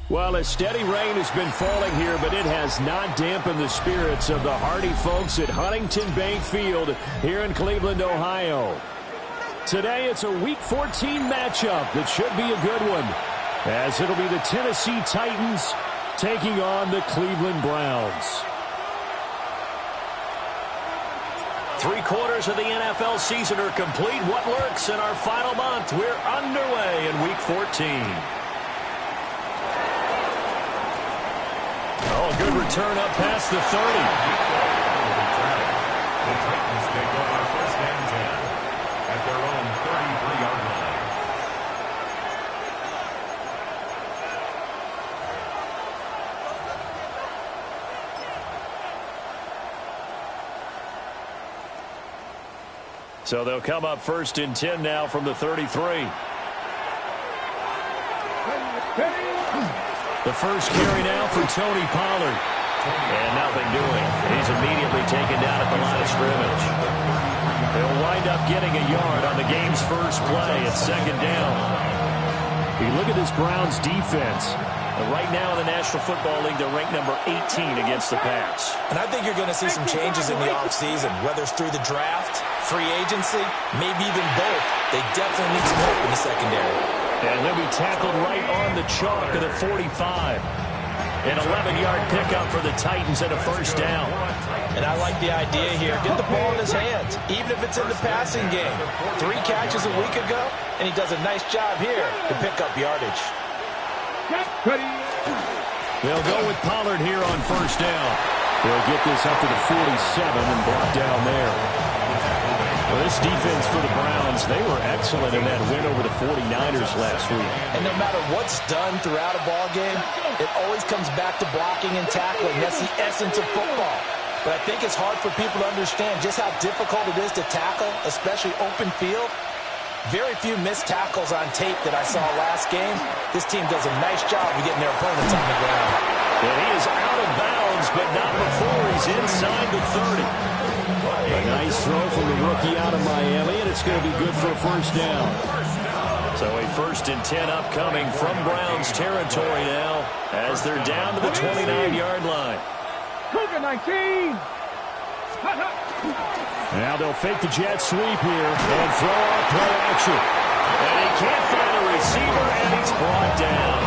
Well, a steady rain has been falling here, but it has not dampened the spirits of the hardy folks at Huntington Bank Field here in Cleveland, Ohio. Today, it's a Week 14 matchup that should be a good one, as it'll be the Tennessee Titans taking on the Cleveland Browns. 3/4 of the NFL season are complete. What lurks in our final month? We're underway in Week 14. Oh, good return up past the 30. The Titans take over first and 10 at their own 33-yard line. So they'll come up first and 10 now from the 33. The first carry now for Tony Pollard. And nothing doing. He's immediately taken down at the line of scrimmage. They'll wind up getting a yard on the game's first play at second down. You look at this Browns defense. Right now in the National Football League, they're ranked number 18 against the pass. And I think you're going to see some changes in the offseason, whether it's through the draft, free agency, maybe even both. They definitely need some help in the secondary. And he'll be tackled right on the chalk of the 45. An 11-yard pickup for the Titans and a first down. And I like the idea here. Get the ball in his hands, even if it's in the passing game. 3 catches a week ago, and he does a nice job here to pick up yardage. They'll go with Pollard here on first down. They'll get this up to the 47 and block down there. Well, this defense for the Browns, they were excellent in that win over the 49ers last week. And no matter what's done throughout a ball game, it always comes back to blocking and tackling. That's the essence of football. But I think it's hard for people to understand just how difficult it is to tackle, especially open field. Very few missed tackles on tape that I saw last game. This team does a nice job of getting their opponents on the ground. And he is out of bounds, but not before he's inside the 30. A nice throw from the rookie out of Miami, and it's going to be good for a first down. So a first and 10 upcoming from Browns territory now as they're down to the 29-yard line. Cougar 19. Now they'll fake the jet sweep here and throw out play action. And he can't find a receiver, and he's brought down.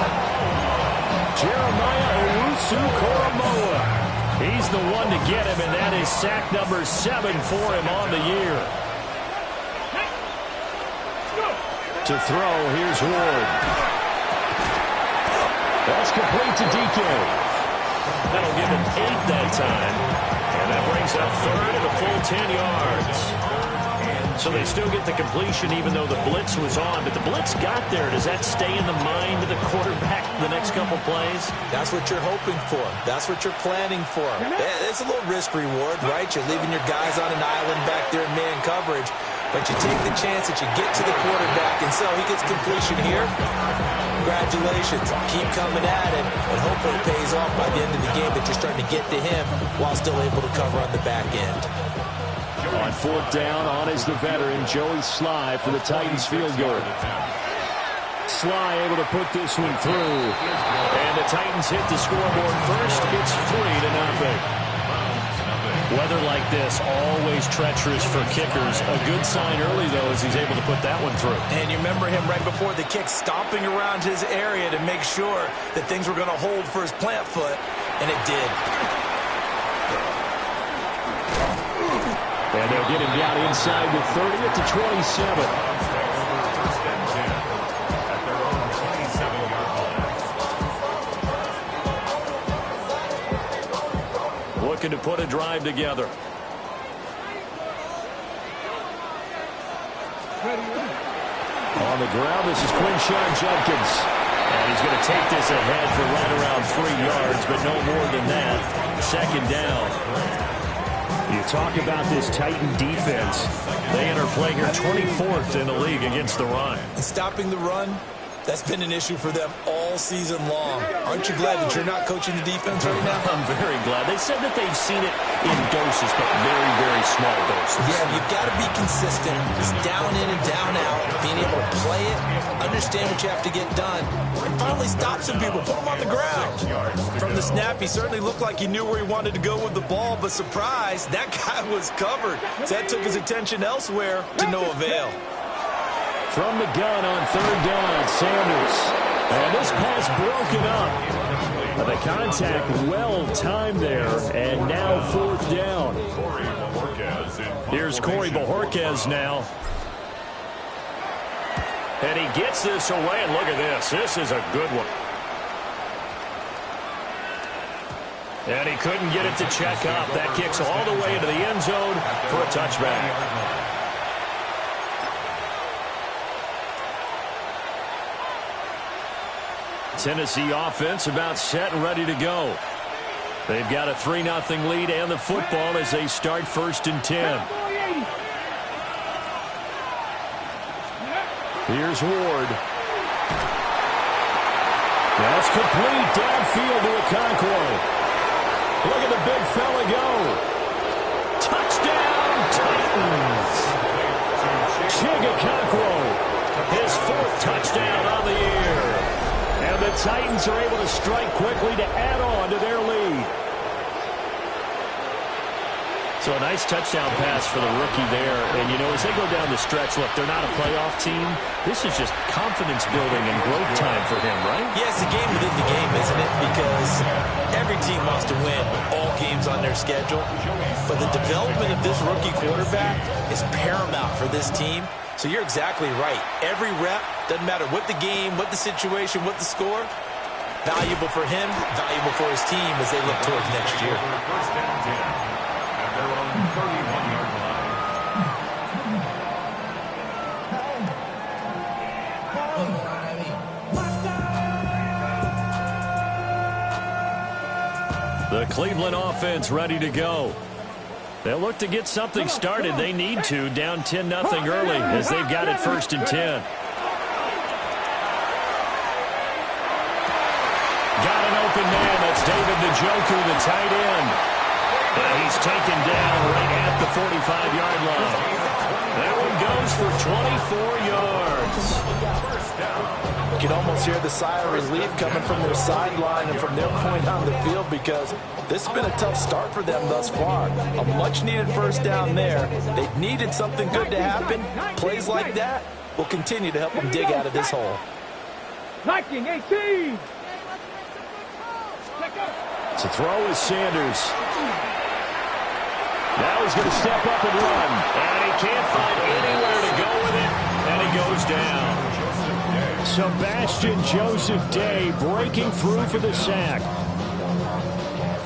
Jeremiah Owusu-Koramoah. He's the one to get him, and that is sack number 7 for him on the year. To throw, here's Ward. That's complete to DK. That'll give him 8 that time. And that brings up third and a full 10 yards. So they still get the completion even though the blitz was on. But the blitz got there. Does that stay in the mind of the quarterback the next couple plays? That's what you're hoping for. That's what you're planning for. It's a little risk reward, right? You're leaving your guys on an island back there in man coverage. But you take the chance that you get to the quarterback. And so he gets completion here. Congratulations. Keep coming at it, and hopefully it pays off by the end of the game that you're starting to get to him while still able to cover on the back end. On fourth down, on is the veteran, Joey Sly for the Titans field goal. Sly able to put this one through. And the Titans hit the scoreboard first. It's 3-0. Weather like this, always treacherous for kickers. A good sign early, though, as he's able to put that one through. And you remember him right before the kick stomping around his area to make sure that things were going to hold for his plant foot, and it did. And they'll get him down inside the 30 at the 27. Looking to put a drive together. On the ground, this is Quinshon Judkins. And he's going to take this ahead for right around 3 yards, but no more than that. Second down. You talk about this Titan defense. They enter play here 24th in the league against the run. And stopping the run, that's been an issue for them all season long. Aren't you glad that you're not coaching the defense right now? I'm very glad. They said that they've seen it in doses, but very, very small doses. Yeah, you've got to be consistent. Just down in and down out, being able to play it, understand what you have to get done, and finally stop some people, put them on the ground. From the snap, he certainly looked like he knew where he wanted to go with the ball, but surprise, that guy was covered. So that took his attention elsewhere to no avail. From the gun on third down, Sanders. And this pass broken up. The contact well timed there, and now fourth down. Here's Corey Bojorquez now. And he gets this away, and look at this. This is a good one. And he couldn't get it to check up. That kicks all the way into the end zone for a touchback. Tennessee offense about set and ready to go. They've got a 3-0 lead and the football as they start 1st and 10. Here's Ward. That's complete downfield to Okonkwo. Look at the big fella go. Touchdown, Titans. Okonkwo, his 4th touchdown on the year. And the Titans are able to strike quickly to add on to their lead. So a nice touchdown pass for the rookie there. And, you know, as they go down the stretch, look, they're not a playoff team. This is just confidence building and growth time for him, right? Yes, yeah, a game within the game, isn't it? Because every team wants to win all games on their schedule. But the development of this rookie quarterback is paramount for this team. So you're exactly right. Every rep, doesn't matter what the game, what the situation, what the score, valuable for him, valuable for his team as they look towards next year. First and 10 at their own 31-yard line. The Cleveland offense ready to go. They'll look to get something started. They need to, down 10-0 early as they've got it 1st and 10. Got an open man. That's David Njoku, the tight end. And he's taken down right at the 45-yard line. That one goes for 24 yards. You can almost hear the sigh of relief coming from their sideline and from their point on the field because this has been a tough start for them thus far. A much-needed first down there. They needed something good to happen. Plays like that will continue to help them dig out of this hole. Liking 18. To throw is Sanders. Now he's going to step up and run. And he can't find anywhere to go with it. And he goes down. Sebastian Joseph Day breaking through for the sack.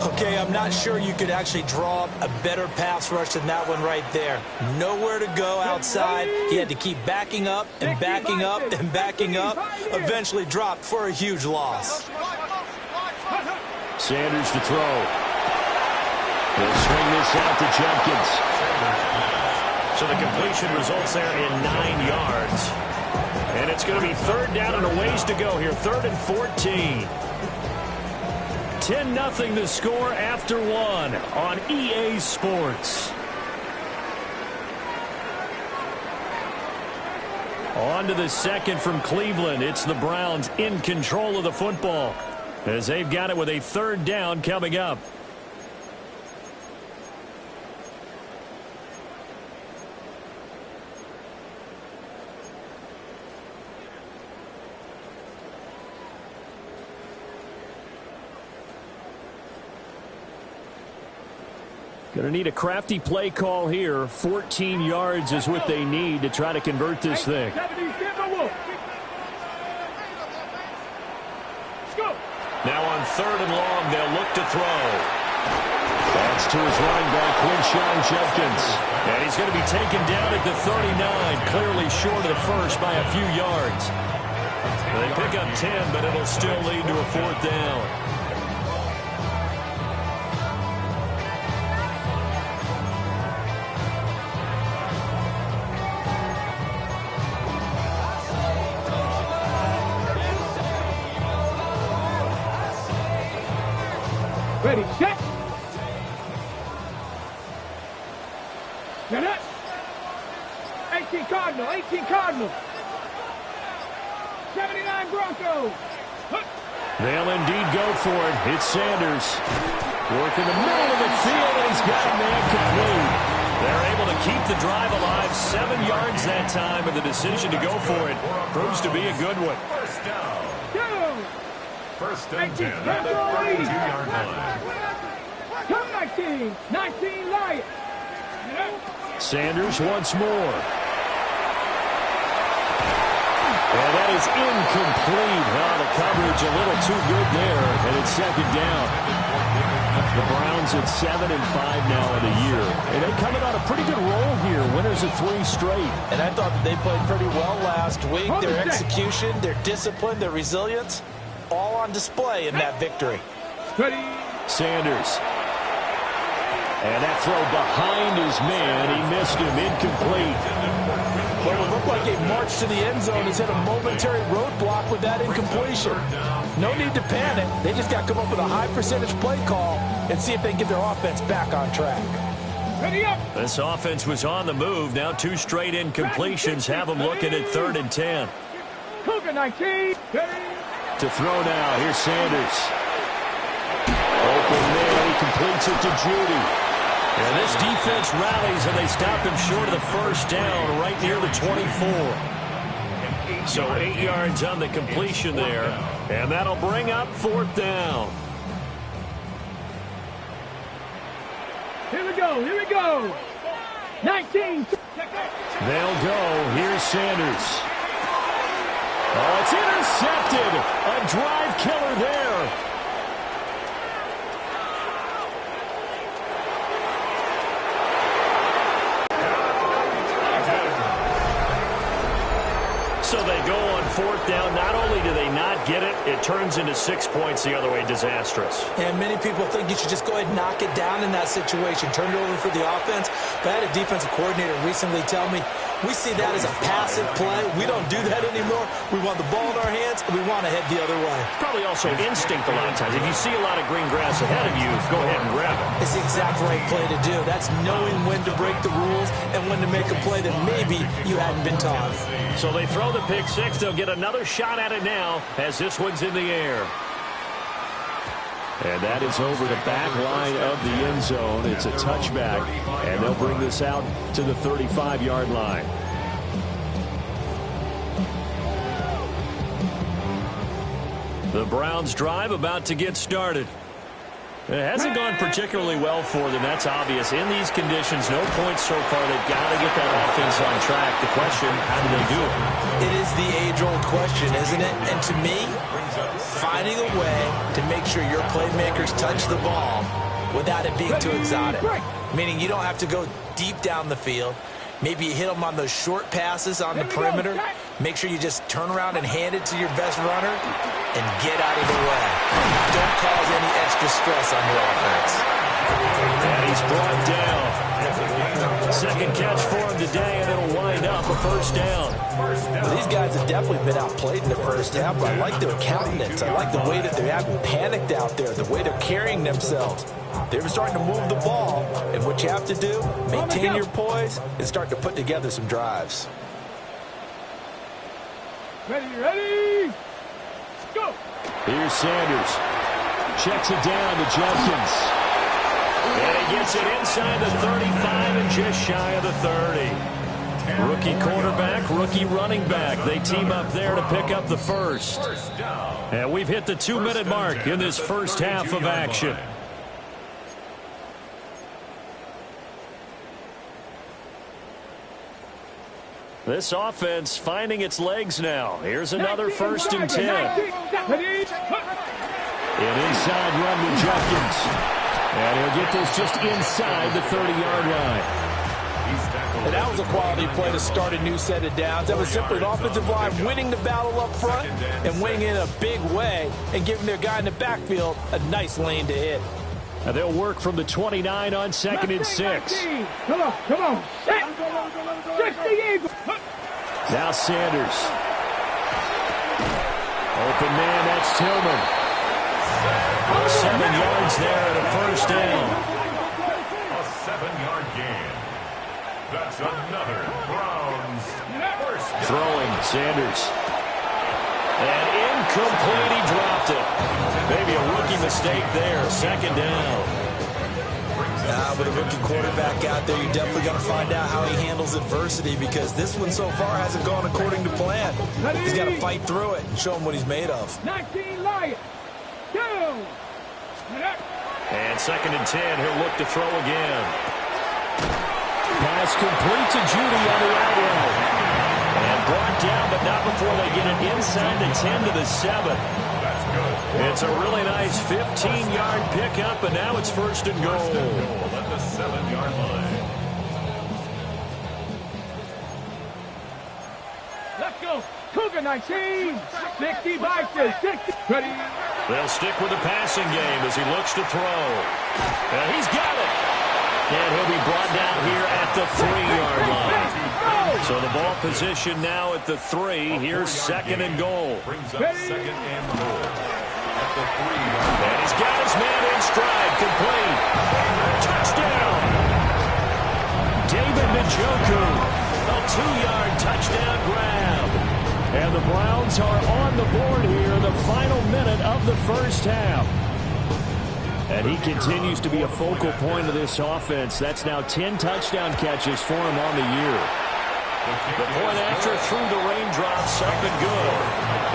Okay, I'm not sure you could actually draw up a better pass rush than that one right there. Nowhere to go outside. He had to keep backing up and backing up and backing up. Eventually dropped for a huge loss. Sanders to throw. He'll swing this out to Jenkins. So the completion results there in 9 yards. And it's going to be 3rd down and a ways to go here. 3rd and 14. 10-0 the score after 1 on EA Sports. On to the second from Cleveland. It's the Browns in control of the football as they've got it with a 3rd down coming up. Going to need a crafty play call here. 14 yards is what they need to try to convert this thing. Now on 3rd and long, they'll look to throw. That's to his running back, Quinshon Judkins. And he's going to be taken down at the 39, clearly short of the first by a few yards. They pick up 10, but it'll still lead to a 4th down. Ready, set. Get it. 18 Cardinal, 18 Cardinal. 79 Broncos. They'll indeed go for it. It's Sanders. Working the middle of the field, and he's got a man complete. They're able to keep the drive alive. 7 yards that time, and the decision to go for it proves to be a good one. First down. First and 10 at the 32-yard line. Come 19. 19 Lions. Sanders once more. And that is incomplete. Oh, the coverage a little too good there, and it's second down. The Browns at 7-5 now in the year. And they're coming on a pretty good roll here. Winners of 3 straight. And I thought that they played pretty well last week. Their execution, their discipline, their resilience, all on display in that victory. Sanders. And that throw behind his man. He missed him. Incomplete. Well, it looked like a march to the end zone has hit a momentary roadblock with that incompletion. No need to panic. They just got to come up with a high percentage play call and see if they can get their offense back on track. Ready up. This offense was on the move. Now 2 straight incompletions have them looking at 3rd and 10. Cougar 19. To throw now. Here's Sanders. Open man. He completes it to Judy. And this defense rallies, and they stop him short of the first down right near the 24. So 8 yards on the completion there, and that'll bring up 4th down. Here we go. Here we go. 19. They'll go. Here's Sanders. Oh, it's intercepted. A drive killer there. So they go on 4th down. Not only do they not get it, it turns into 6 points the other way. Disastrous. And many people think you should just go ahead and knock it down in that situation. Turn it over for the offense. But I had a defensive coordinator recently tell me, we see that as a passive play. We don't do that anymore. We want the ball in our hands, and we want to head the other way. Probably also instinct a lot of times. If you see a lot of green grass ahead of you, go ahead and grab it. It's the exact right play to do. That's knowing when to break the rules and when to make a play that maybe you hadn't been taught. So they throw the pick six. They'll get another shot at it now as this one's in the air. And that is over the back line of the end zone. It's a touchback, and they'll bring this out to the 35-yard line. The Browns drive about to get started. It hasn't gone particularly well for them. That's obvious. In these conditions, no points so far. They've got to get that offense on track. The question, how do they do it? It is the age-old question, isn't it? And to me, finding a way to make sure your playmakers touch the ball without it being too exotic. Meaning you don't have to go deep down the field. Maybe you hit them on those short passes on the perimeter. Make sure you just turn around and hand it to your best runner and get out of the way. Don't cause any extra stress on your offense. And he's brought down. Second catch for him today, and it'll wind up a first down. Well, these guys have definitely been outplayed in the first half, but I like their countenance. I like the way that they haven't panicked out there, the way they're carrying themselves. They're starting to move the ball, and what you have to do, maintain your poise and start to put together some drives. Ready, go! Here's Sanders. Checks it down to Jenkins. And he gets it inside the 35 and just shy of the 30. Rookie quarterback, rookie running back. They team up there to pick up the first. And we've hit the 2-minute mark in this first half of action. This offense finding its legs now. Here's another 1st and 10. An inside run to Jenkins. And he'll get this just inside the 30-yard line. And that was a quality play to start a new set of downs. That was simply an offensive line winning the battle up front and winning in a big way and giving their guy in the backfield a nice lane to hit. Now they'll work from the 29 on 2nd and 6. Come on. Just the Eagle. Now Sanders. Open man, that's Tillman. 7 yards there and a first down. A 7-yard gain. That's another Browns first down. Throwing, Sanders. And incomplete, he dropped it. Maybe a rookie mistake there, second down. With a rookie quarterback out there, you're definitely going to find out how he handles adversity because this one so far hasn't gone according to plan. He's got to fight through it and show him what he's made of. 19 Lions. Go. And second and 10, he'll look to throw again. Pass complete to Judy on the out route. And brought down, but not before they get it inside the 10 to the 7. It's a really nice 15-yard pickup, and now it's first and goal. At the 7-yard line. Let's go. Cougar 19. 60 by 60. Ready. They'll stick with the passing game as he looks to throw. And he's got it. And he'll be brought down here at the 3-yard line. So the ball position now at the 3. Here's second and goal. Brings up second and goal. At the 3-yard line. And he's got his man in stride. Complete. Touchdown. David Njoku. A 2-yard touchdown grab. And the Browns are on the board here, the final minute of the first half. And he continues to be a focal point of this offense. That's now 10 touchdown catches for him on the year. The point after through the raindrops, up and good.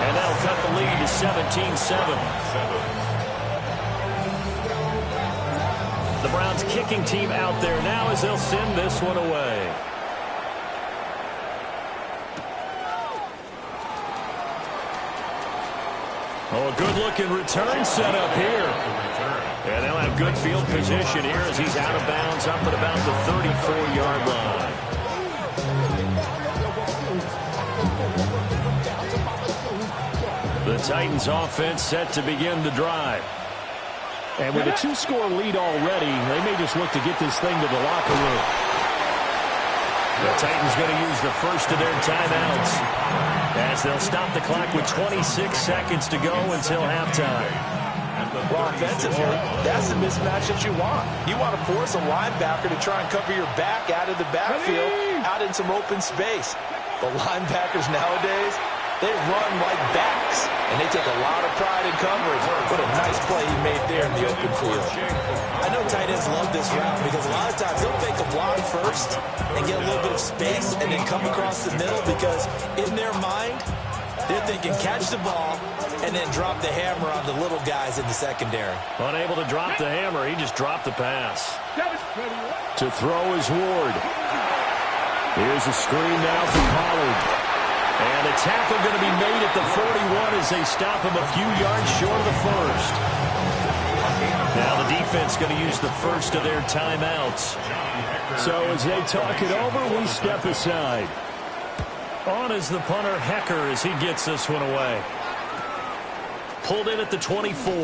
And that'll cut the lead to 17-7. The Browns kicking team out there now as they'll send this one away. Oh, a good-looking return set up here. And they'll have good field position here as he's out of bounds up at about the 34-yard line. The Titans offense set to begin the drive. And with a 2-score lead already, they may just look to get this thing to the locker room. The Titans going to use the first of their timeouts as they'll stop the clock with 26 seconds to go until halftime. Well, offensively, that's the mismatch that you want. You want to force a linebacker to try and cover your back out of the backfield, out in some open space. But linebackers nowadays, they run like backs, and they take a lot of pride in coverage. What a nice play he made there in the open field. I know tight ends love this route because a lot of times they'll fake a block first and get a little bit of space and then come across the middle because in their mind, they're thinking catch the ball and then drop the hammer on the little guys in the secondary. Unable to drop the hammer, he just dropped the pass. To throw is Ward. Here's a screen now for Pollard. And a tackle going to be made at the 41 as they stop him a few yards short of the first. Now the defense going to use the first of their timeouts. So as they talk it over, we step aside. On is the punter, Hecker, as he gets this one away. Pulled in at the 24. A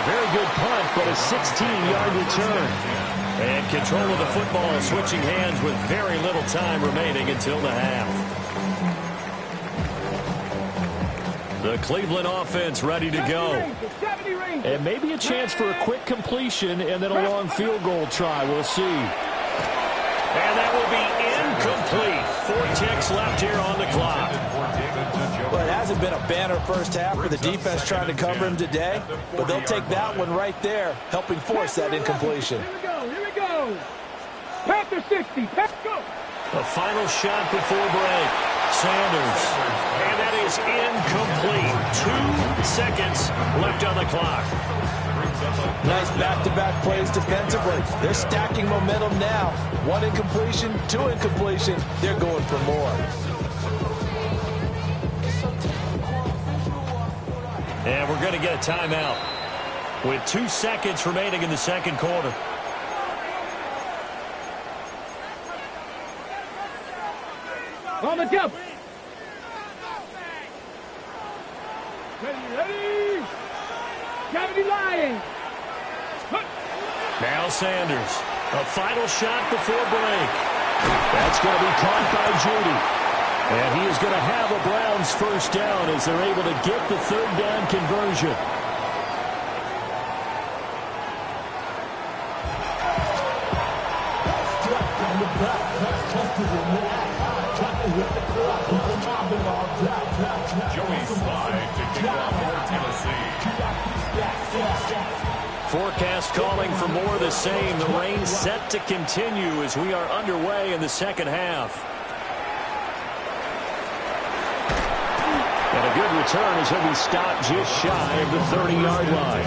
very good punt, but a 16-yard return. And control of the football switching hands with very little time remaining until the half. The Cleveland offense ready to go. And maybe a chance for a quick completion and then a long field goal try. We'll see. And that will be incomplete. 4 ticks left here on the clock. Well, it hasn't been a banner first half for the defense trying to cover him today, but they'll take that one right there, helping force that incompletion. Here we go. Panther 60. Let's go. The final shot before break. Sanders. And that is incomplete. 2 seconds left on the clock. Nice back-to-back plays defensively. They're stacking momentum now. 1 incompletion, 2 incompletion. They're going for more. And we're going to get a timeout with 2 seconds remaining in the second quarter. On the jump. Ready. Cavity Lions. Now Sanders. A final shot before break. That's going to be caught by Judy. And he is going to have a Browns first down as they're able to get the 3rd down conversion. Joey Slide to kick off for Tennessee. Forecast calling for more of the same. The rain set to continue as we are underway in the second half. And a good return as he'll be stopped just shy of the 30-yard line.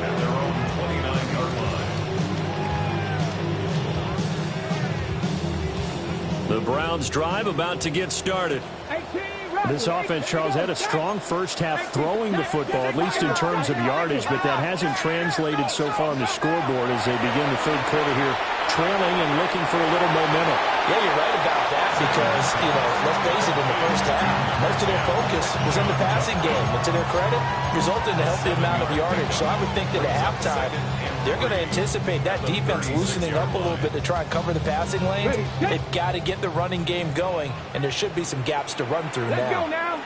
At their own 29-yard line. The Browns drive about to get started. This offense, Charles, had a strong first half throwing the football, at least in terms of yardage, but that hasn't translated so far on the scoreboard as they begin the third quarter here, trailing and looking for a little momentum. Yeah, you're right about that because, let's face it, in the first half, most of their focus was in the passing game. And to their credit, resulted in a healthy amount of yardage. So I would think that at halftime, they're going to anticipate that defense loosening up a little bit to try and cover the passing lanes. They've got to get the running game going, and there should be some gaps to run through now. Go now.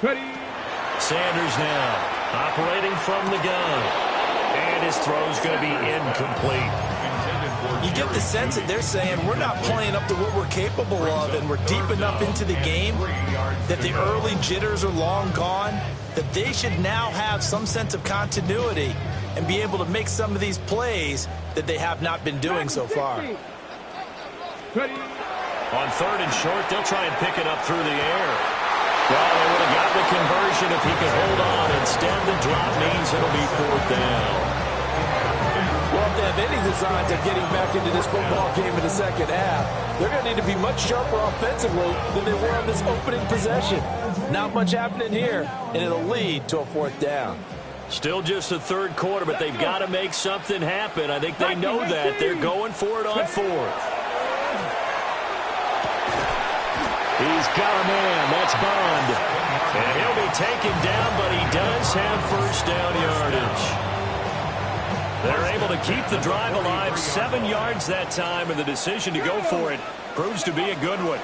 Ready. Sanders now operating from the gun. And his throw's going to be incomplete. You get the sense that they're saying we're not playing up to what we're capable of, and we're deep enough into the game that the early jitters are long gone, that they should now have some sense of continuity and be able to make some of these plays that they have not been doing so far. Ready. On third and short, they'll try and pick it up through the air. Well, they would have got the conversion if he could hold on. Instead, the drop means it'll be fourth down. Well, if they have any designs of getting back into this football game in the second half, they're going to need to be much sharper offensively than they were on this opening possession. Not much happening here, and it'll lead to a fourth down. Still just the third quarter, but they've got to make something happen. I think they know that. They're going for it on fourth. He's got a man. That's Bond. And he'll be taken down, but he does have first down yardage. They're able to keep the drive alive, 7 yards that time, and the decision to go for it proves to be a good one.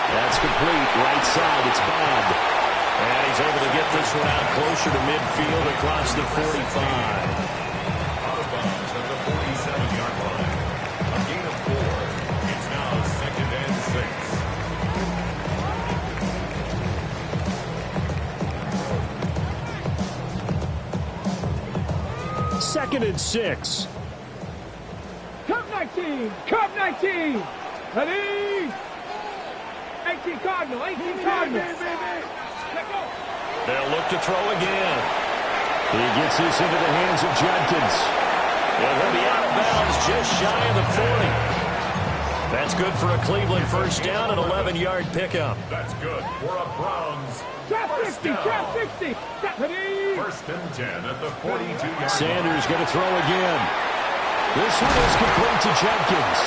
That's complete. Right side, it's Bond. And he's able to get this one out closer to midfield across the 45. Out of bounds at the 47-yard line. A gain of 4. It's now 2nd and 6. 2nd and 6. Cup 19. Cup 19. Ready. 18 Cardinal. 18 Cardinal. They'll look to throw again. He gets this into the hands of Jenkins. And he'll be out of bounds just shy of the 40. That's good for a Cleveland first down, an 11-yard pickup. That's good for a Browns. Trap 60. Trap 60. Ready. 1st and 10 at the 42-yard line. Sanders going to throw again. This one is complete to Jenkins.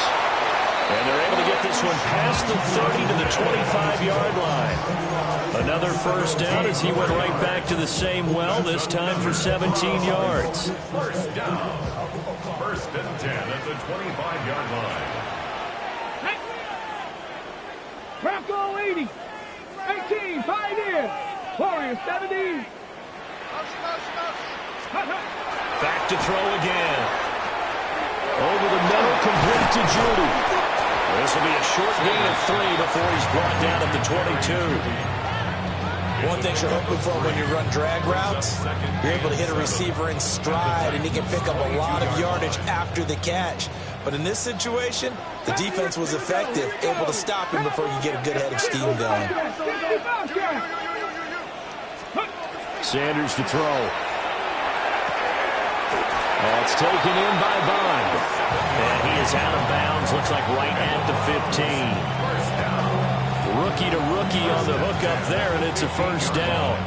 And they're able to get this one past the 30 to the 25-yard line. Another first down as he went right back to the same well, this time for 17 yards. First down. 1st and 10 at the 25-yard line. Bronco 80. 18. Pioneer. Warrior 70. Back to throw again. Over the middle, complete to Judy. This will be a short gain of 3 before he's brought down at the 22. One thing you're hoping for when you run drag routes, you're able to hit a receiver in stride, and he can pick up a lot of yardage after the catch. But in this situation, the defense was effective, able to stop him before you get a good head of steam going. Sanders to throw. That's taken in by Bond. And he is out of bounds, looks like right at the 15. Rookie to rookie on the hook up there, and it's a first down.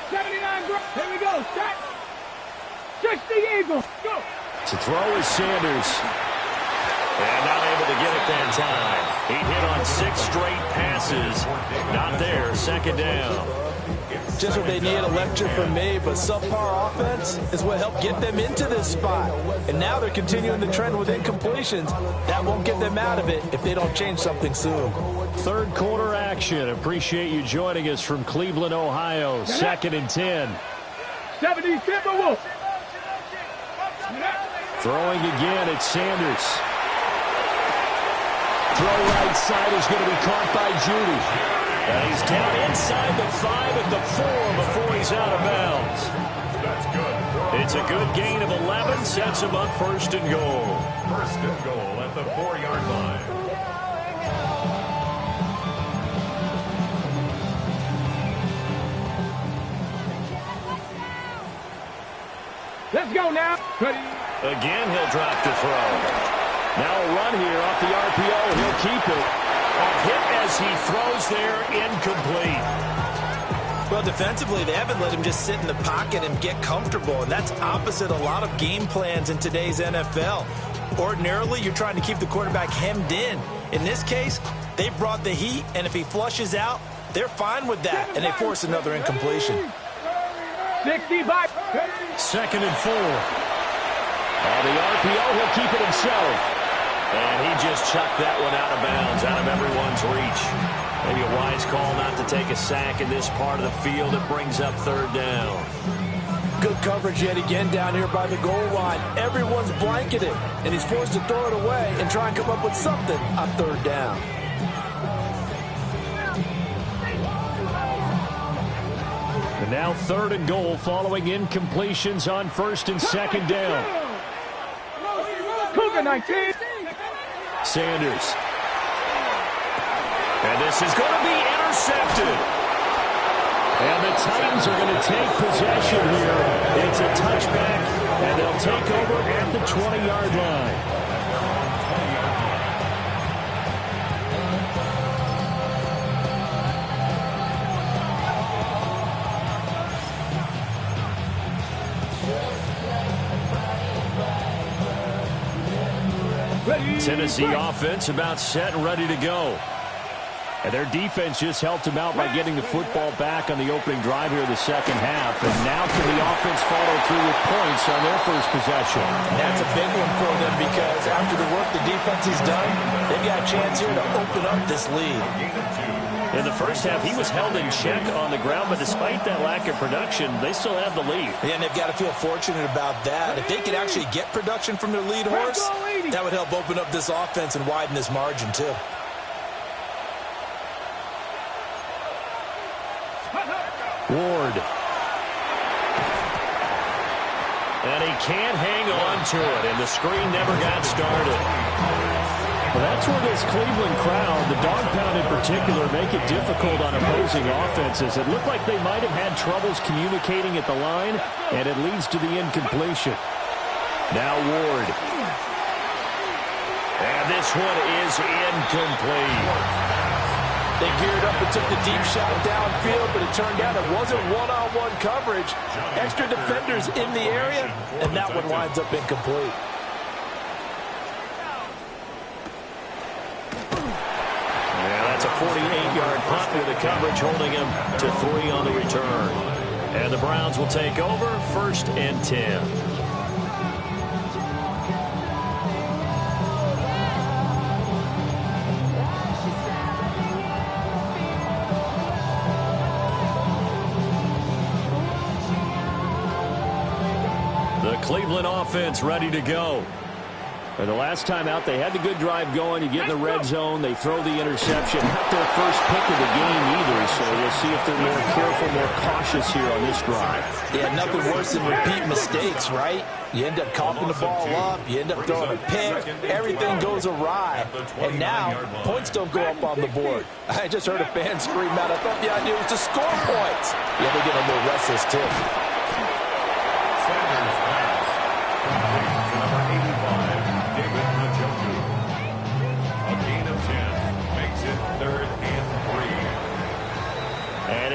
Here we go. Set. 60 Eagles. Go. To throw is Sanders. And not able to get it that time. He hit on 6 straight passes. Not there. 2nd down. Just what they need, a lecture from me, but subpar offense is what helped get them into this spot. And now they're continuing the trend with incompletions. That won't get them out of it if they don't change something soon. Third quarter action. Appreciate you joining us from Cleveland, Ohio. 2nd and 10. 70 Timberwolves. Throwing again, it's Sanders. Throw right side is going to be caught by Judy. And he's down inside the 5 at the 4 before he's out of bounds. That's good. It's a good gain of 11, sets him up first and goal. First and goal at the 4-yard line. Let's go now. Ready. Again, he'll drop the throw. Now a run here off the RPO. He'll keep it. A hit as he throws there, incomplete. Well, defensively, they haven't let him just sit in the pocket and get comfortable, and that's opposite a lot of game plans in today's NFL. Ordinarily, you're trying to keep the quarterback hemmed in. In this case, they brought the heat, and if he flushes out, they're fine with that, and they force another incompletion. 60 by. Second and 4. On the RPO, he'll keep it himself. And he just chucked that one out of bounds, out of everyone's reach. Maybe a wise call not to take a sack in this part of the field. It brings up third down. Good coverage yet again down here by the goal line. Everyone's blanketed, and he's forced to throw it away and try and come up with something on third down. And now third and goal following incompletions on first and second down. Cougar 19. Sanders. And this is going to be intercepted. And the Titans are going to take possession here. It's a touchback, and they'll take over at the 20-yard line. Tennessee offense about set and ready to go. And their defense just helped them out by getting the football back on the opening drive here in the second half. And now can the offense follow through with points on their first possession? That's a big one for them because after the work the defense has done, they've got a chance here to open up this lead. In the first half, he was held in check on the ground, but despite that lack of production, they still have the lead. And they've got to feel fortunate about that. If they could actually get production from their lead horse, that would help open up this offense and widen this margin too. Ward. And he can't hang on to it, and the screen never got started. Well, that's where this Cleveland crowd, the dog pound in particular, make it difficult on opposing offenses. It looked like they might have had troubles communicating at the line, and it leads to the incompletion. Now Ward. And this one is incomplete. They geared up and took the deep shot downfield, but it turned out it wasn't one-on-one coverage. Extra defenders in the area, and that one winds up incomplete. That's a 48-yard punt with the coverage holding him to 3 on the return. And the Browns will take over first and 10. The Cleveland offense ready to go. And the last time out, they had the good drive going. You get in the red zone, they throw the interception. Not their first pick of the game either, so we'll see if they're more careful, more cautious here on this drive. Yeah, nothing worse than repeat mistakes, right? You end up coughing the ball up, you end up throwing a pick, everything goes awry. And now, points don't go up on the board. I just heard a fan scream out, I thought the idea was to score points. Yeah, they get a little restless too.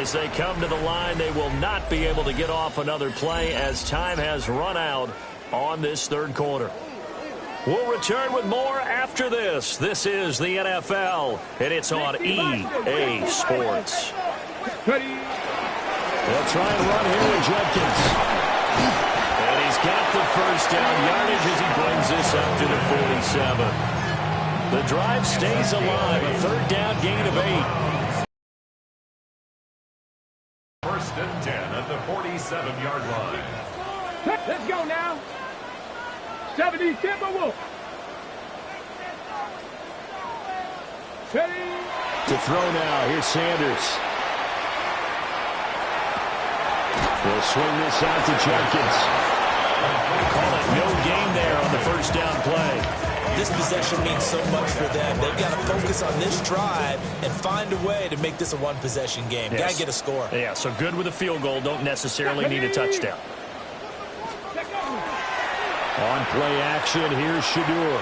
As they come to the line, they will not be able to get off another play as time has run out on this third quarter. We'll return with more after this. This is the NFL, and it's on EA Sports. They'll try and run here with Judkins. And he's got the first down yardage as he brings this up to the 47. The drive stays alive, a third down gain of 8. First and 10 at the 47-yard line. Let's go now. 70 Timberwolves. To throw now, here's Sanders. They'll swing this out to Jenkins. Call it no gain there on the first down play. This possession means so much for them. They've got to focus on this drive and find a way to make this a one-possession game. Yes. Got to get a score. Yeah, so good with a field goal. Don't necessarily need a touchdown. On play action, here's Shadur.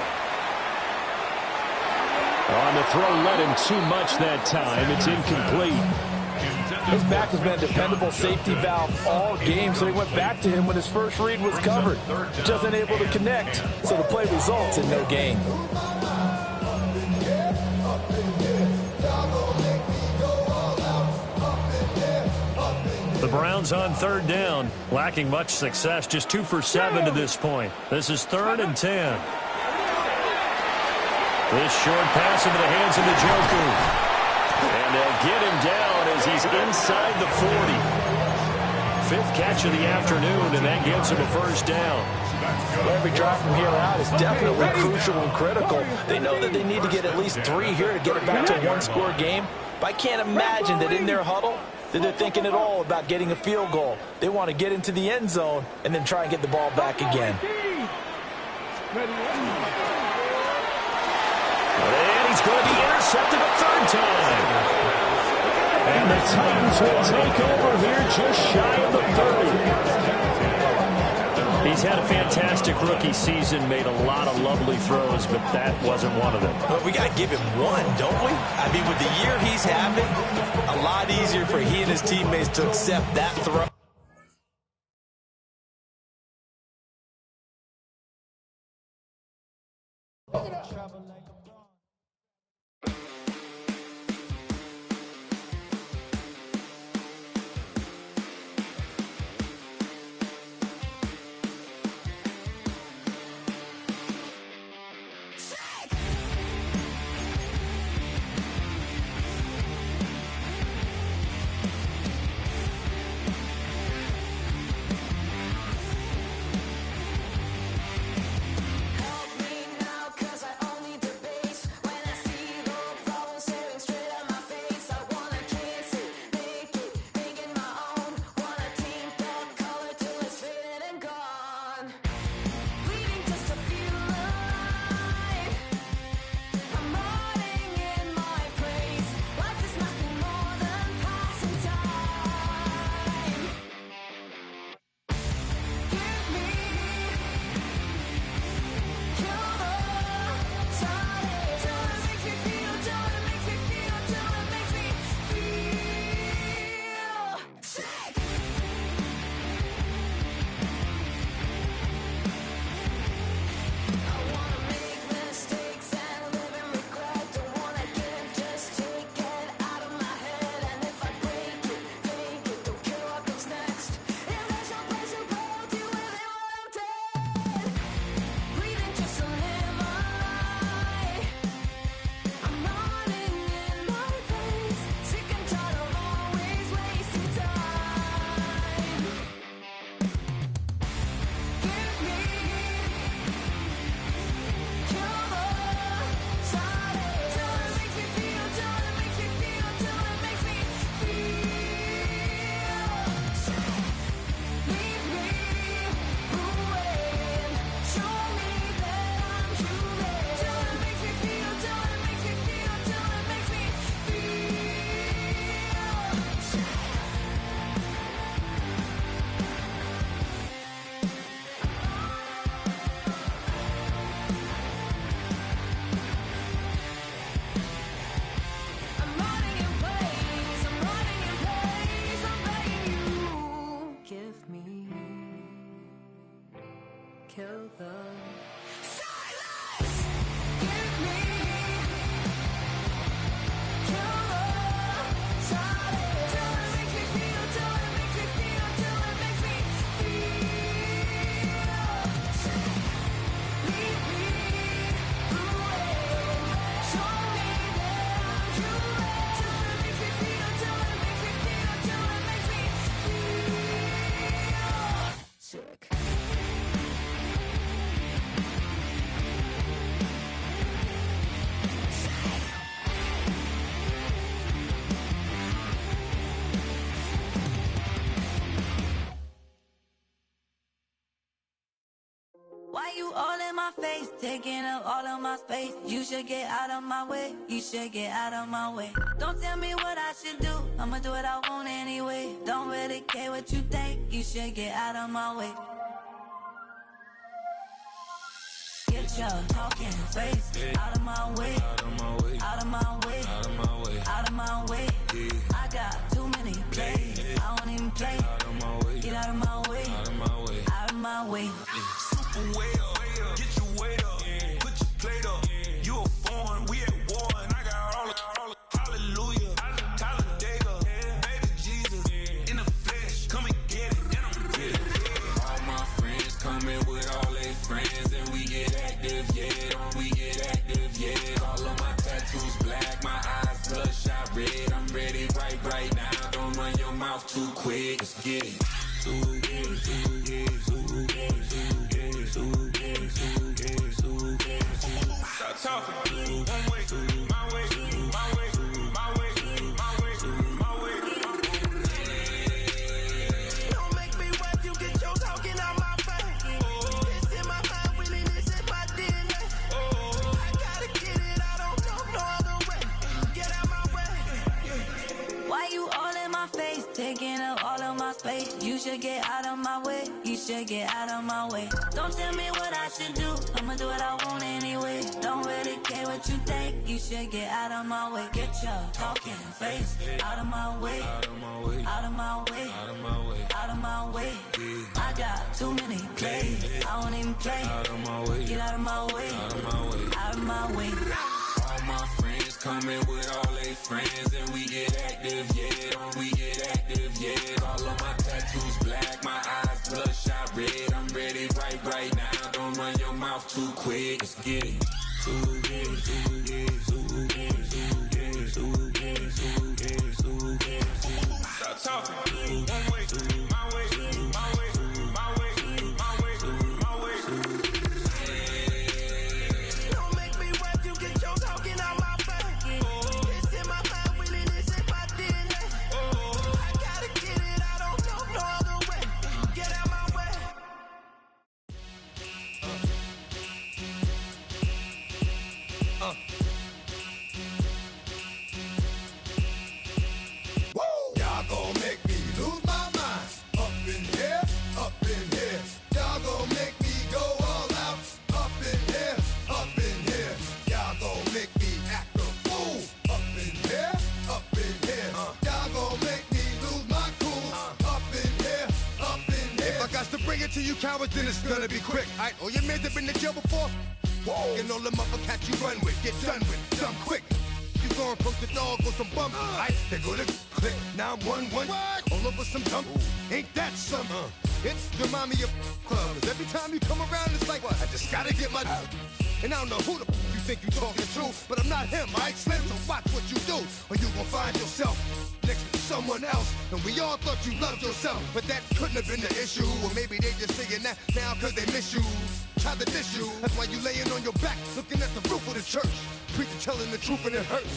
On the throw, led him too much that time. It's incomplete. His back has been a dependable safety valve all game, so he went back to him when his first read was covered. Just unable to connect, so the play results in no gain. The Browns on third down, lacking much success, just 2 for 7 to this point. This is 3rd and 10. This short pass into the hands of Njoku. And they'll get him down as he's inside the 40. 5th catch of the afternoon, and that gives him a first down. Every drive from here out is definitely crucial and critical. They know that they need to get at least 3 here to get it back to a one-score game. But I can't imagine that in their huddle that they're thinking at all about getting a field goal. They want to get into the end zone and then try and get the ball back again. And he's going to be intercepted a 3rd time. And the Titans will take over here just shy of the 30. He's had a fantastic rookie season, made a lot of lovely throws, but that wasn't one of them. But we got to give him one, don't we? I mean, with the year he's having, a lot easier for he and his teammates to accept that throw. my face, taking up all of my space. You should get out of my way, you should get out of my way. Don't tell me what I should do, I'ma do what I want anyway. Don't really care what you think, you should get out of my way. Get your talking face out of my way, out of my way, out of my way, out of my way, out of my way. I got too many plays, I won't even play. Out of my way, get out of my way, out of my way, out of my way. Super way up, get your weight up, put your plate up. You a foreign, we at war, and I got all the hallelujah, Talladega, baby Jesus, in the flesh, come and get it, and I'm with it. All my friends coming with all their friends, and we get active, yeah, we get active, yeah. All of my tattoos black, my eyes bloodshot red. I'm ready right now. Don't run your mouth too quick. Let's get it. Stop talking. One way, my way, my way, my way, my way, my way. Don't make me rap, you get your talking out my face. It's in my mind, winning this in my DNA. I gotta get it, I don't know no other way. Get out my way. Why you all in my face, taking up all of my space? You should get out of my way, you should get out of my way. Don't tell me what I should do, I'ma do what I want anyway. Don't really care what you think, you should get out of my way. Get your talking face out of my way, out of my way, out of my way, out of my way, out of my way. I got too many plays, I won't even play. Out of my way, get out of my way, out of my way, out of my way. All my friends coming with all their friends, and we get active, yeah, we get active, yeah. All of my tattoos black, my eyes bloodshot red. I'm ready right now. Don't run your mouth too quick. Let's get it. Stop talking. One way, my way, my way, my way, my way, my way. Don't make me rap, you get your talking out my face. It's in my mind, winning this in my DNA. I gotta get it, I don't know no other way. Get out my way. Y'all gon' make me lose my mind. Up in here, up in here. Y'all gon' make me go all out. Up in here, up in here. Y'all gon' make me act a fool. Up in here, up in here. Y'all gon' make me lose my cool. Up in here, up in here. If I got to bring it to you cowards, then it's gonna be quick. Alright, all your men have been to jail before. Whoa, and all them other cats you run with, get done with, done quick. You gon' approach the dog with some bump. Alright, they go to click 911. All over some dump. Ain't that something? It's the mommy of club. 'Cause every time you come around, it's like, I just gotta get my. And I don't know who the you think you talking to, but I'm not him, alright, Slim? So watch what you do, or you gon' find yourself next to someone else. And we all thought you loved yourself, but that couldn't have been the issue. Or maybe they just saying that now 'cause they miss you. Try to diss you, that's why you laying on your back, looking at the roof of the church. Preacher telling the truth and it hurts.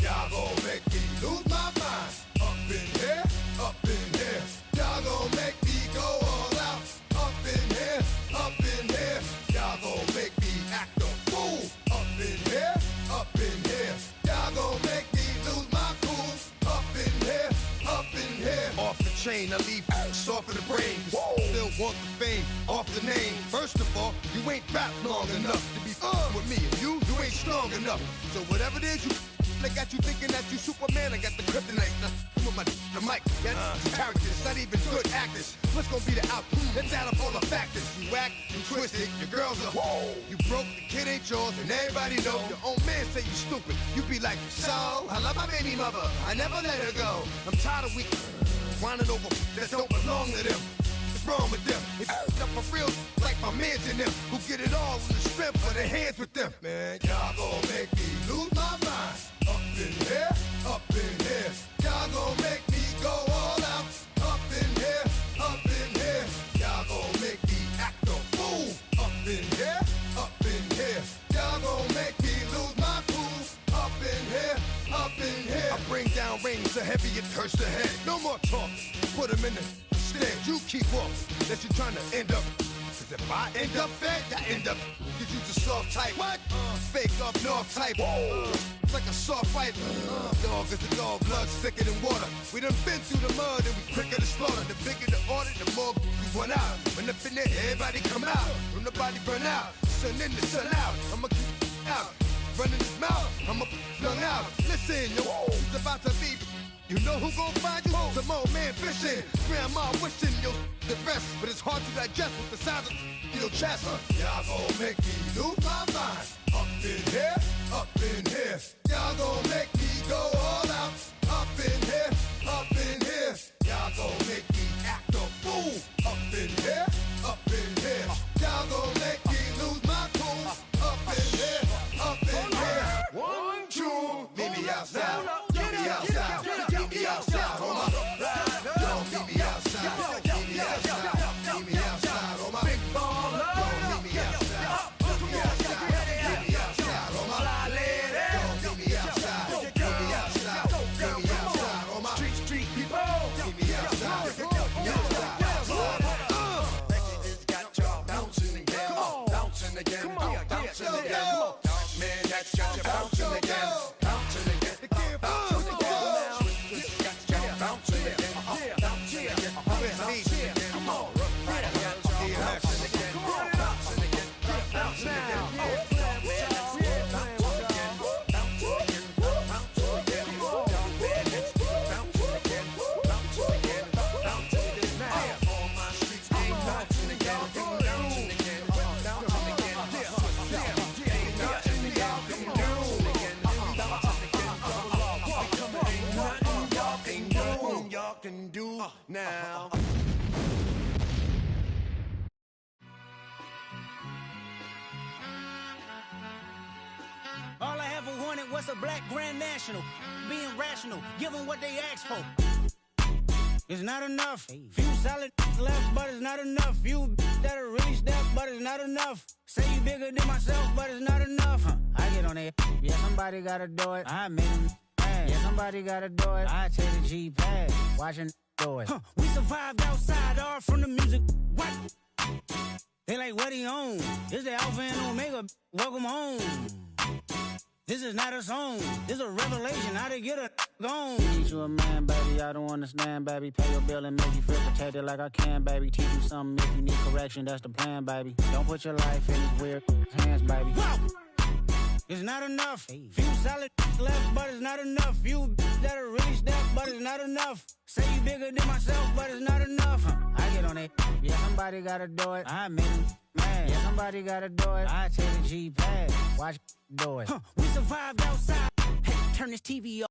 Y'all gon' make me lose my mind. Up in here, up in here. Y'all gon' make me go all out. Up in here, up in here. Y'all gon' make me act a fool. Up in here, up in here. Y'all gon' make me lose my cool. Up in here, up in here. Off the chain, I leave soft in the brain. Still want the fame, off the name. First of all, you ain't rap long enough to be with me. And you ain't strong enough. So whatever it is they got you thinking that you Superman. I got the kryptonite. With my the mic, that's characters, not even good actors. What's gonna be the outcome? Let's add up all the factors. You whack, you twisted, your girls are you broke, the kid ain't yours, and everybody know. Your own man say you stupid. You be like, so I love my baby mother, I never let her go. I'm tired of weak whining over that don't belong to them. What's wrong with them? They up for real like my mans in them, who get it all in the strength of their hands with them. Man, y'all gon' make me lose my mind. Up in here, up in here. Y'all gon' make me go all out. Up in here, up in here. Y'all gon' make me act a fool. Up in here, up in here. Y'all gon' make me lose my cool. Up in here, up in here. I bring down rain so heavy it hurts the head. No more talk, put him in the stand. You keep walking, that you trying to end up. 'Cause if I end up fed, I end up Cause you the soft type. What? Fake up north type. It's like a soft fight. Dog is a dog, blood thicker than water. We done been through the mud and we quicker to slaughter. The bigger the order, the more we run out. When up in there, everybody come out. When nobody burn out. Sun in the sun out. I'ma keep out. Running his mouth. I'ma flung out. Listen, yo, it's about to be. You know who gon' find you? Some old man fishing. Grandma wishing you'll the best. But it's hard to digest with the sounds of your chest. Y'all gon' make me lose my mind. Up in here, up in here. Y'all gon' make me go all out. Up in here, up in here. Y'all gon' make me act a fool. Up in here, up in here. Y'all gon' make me lose my cool. Up in here, up in here. 1, 2, meet me outside. Meet me outside. Meet me outside. On my ride. Don't meet me outside. Meet me outside. Meet me outside. On my big ball. Don't meet me outside. Meet me outside. Meet me outside. On my fly lady. Don't meet me outside. Meet me outside. Meet me outside. On my street people. Meet me outside. Meet me outside. It's got y'all bouncing again. Bouncing again. Bouncing again. Man, that's got you bouncing again. Bouncing again. Bouncing again. Can do now. All I ever wanted was a black grand national. Being rational, give them what they ask for. It's not enough. Few solid left, but it's not enough. Few that'll really step, but it's not enough. Say you bigger than myself, but it's not enough. I get on it. Yeah, somebody gotta do it. I made them. Yeah, somebody gotta do it. I take the G-pad, watching do it. We survived outside, all from the music. What? They like, what he on? This the Alpha and Omega. Welcome home. This is not a song. This is a revelation. How to get a gone. Teach you a man, baby. I don't understand, baby. Pay your bill and make you feel protected like I can, baby. Teach you something if you need correction. That's the plan, baby. Don't put your life in these weird hands, baby. Whoa! It's not enough. Few solid left, but it's not enough. Few that'll really step, but it's not enough. Say you bigger than myself, but it's not enough. I get on it. Yeah, somebody gotta do it. I made him mad. Yeah, somebody gotta do it. I take the G-pad, watch do it. We survived outside. Hey, turn this TV off.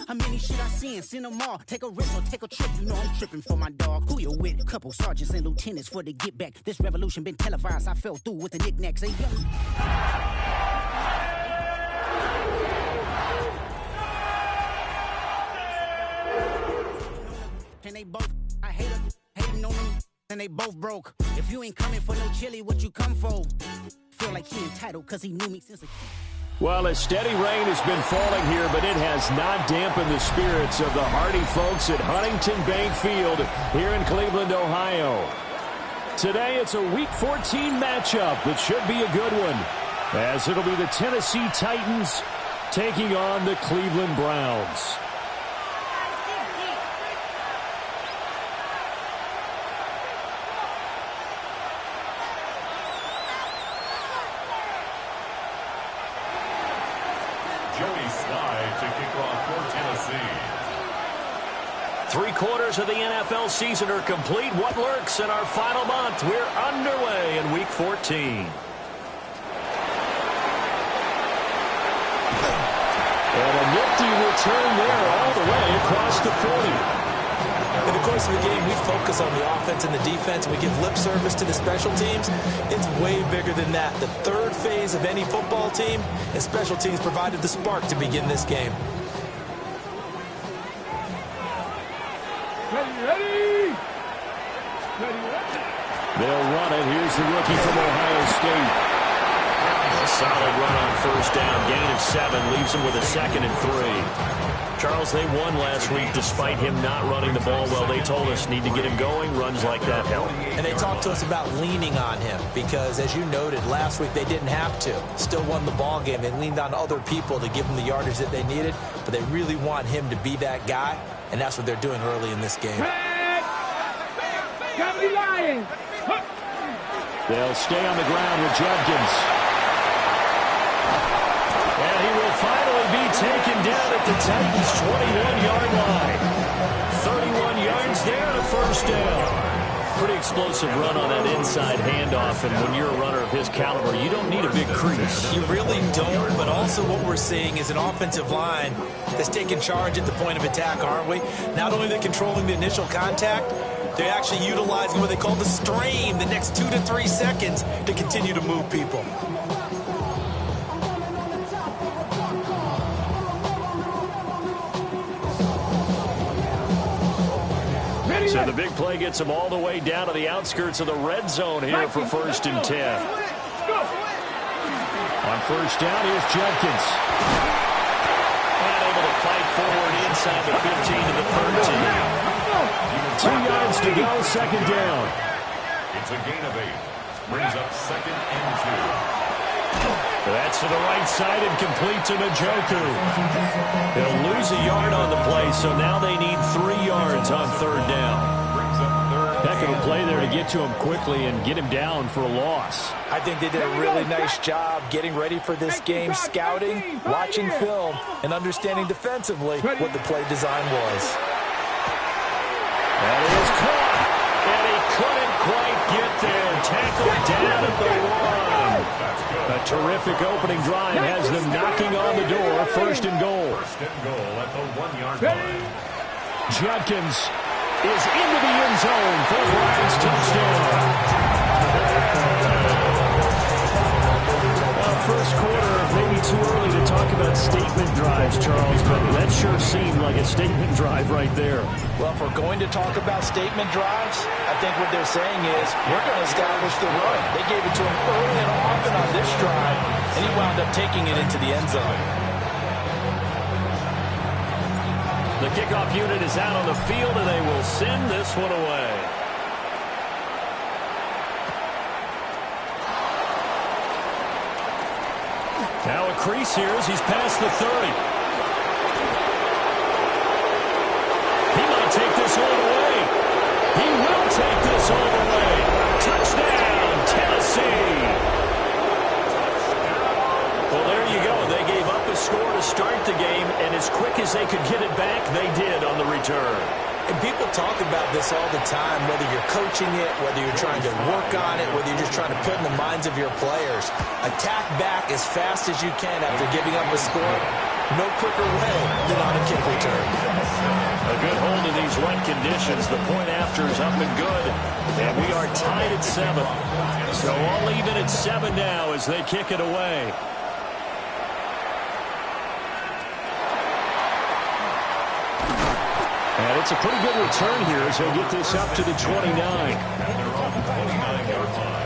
How many shit I seen? Send them all. Take a risk or take a trip. You know I'm tripping for my dog. Who you with? Couple sergeants and lieutenants for the get back. This revolution been televised. I fell through with the knickknacks. Hey, and they both, I hate them, hating on them, and they both broke. If you ain't coming for no chili, what you come for? Feel like he entitled cause he knew me since a... Well, a steady rain has been falling here, but it has not dampened the spirits of the hardy folks at Huntington Bank Field here in Cleveland, Ohio. Today, it's a Week 14 matchup that should be a good one, as it'll be the Tennessee Titans taking on the Cleveland Browns. Three-quarters of the NFL season are complete. What lurks in our final month? We're underway in Week 14. And a nifty return there all the way across the 40. In the course of the game, we focus on the offense and the defense, and we give lip service to the special teams. It's way bigger than that. The third phase of any football team, and special teams provided the spark to begin this game. Ready? They'll run it. Here's the rookie from Ohio State. A solid run on first down. Gain of 7 leaves him with a 2nd and 3. Charles, they won last week despite him not running the ball well. They told us need to get him going. Runs like that help. And they talked to us about leaning on him because, as you noted, last week they didn't have to. Still won the ball game. They leaned on other people to give them the yardage that they needed, but they really want him to be that guy, and that's what they're doing early in this game. They'll stay on the ground with Judkins. And he will finally be taken down at the Titans' 21-yard line. 31 yards there and a first down. Pretty explosive run on that inside handoff, and when you're a runner of his caliber, you don't need a big crease. You really don't, but also what we're seeing is an offensive line that's taking charge at the point of attack, aren't we? Not only are they controlling the initial contact, they're actually utilizing what they call the strain, the next 2 to 3 seconds, to continue to move people. So the big play gets him all the way down to the outskirts of the red zone here for 1st and 10. On first down, here's Judkins. And able to fight forward inside the 15 to the 13. 2 yards to go, second down. It's a gain of 8. Brings up 2nd and 2. That's to the right side and complete to Njoku. They'll lose a yard on the play, so now they need 3 yards on 3rd down. Heck of a play there to get to him quickly and get him down for a loss. I think they did a really nice job getting ready for this game, scouting, watching film, and understanding defensively what the play design was. That is caught, and he couldn't quite get there. Tackled down at the 1. A terrific opening drive has them knocking on the door. 1st and goal. 1st and goal at the 1-yard line. Judkins is into the end zone for the Lions touchdown. Well, first quarter, maybe too early to talk about statement drives, Charles, but that sure seemed like a statement drive right there. Well, if we're going to talk about statement drives, I think what they're saying is we're going to establish the run. They gave it to him early and often on this drive, and he wound up taking it into the end zone. The kickoff unit is out on the field, and they will send this one away. Now a crease here as he's past the 30. He might take this all the way. He will take this all the way. Touchdown, Tennessee. Well, there you go. They gave up a score to start the game, and as quick as they could get it back, they did on the return. And people talk about this all the time, whether you're coaching it, whether you're trying to work on it, whether you're just trying to put in the minds of your players. Attack back as fast as you can after giving up a score. No quicker way than on a kick return. A good hold in these wet conditions. The point after is up and good. And we are tied at 7. So all even at 7 now as they kick it away. And it's a pretty good return here as they get this up to the 29. And they're on the 29-yard line.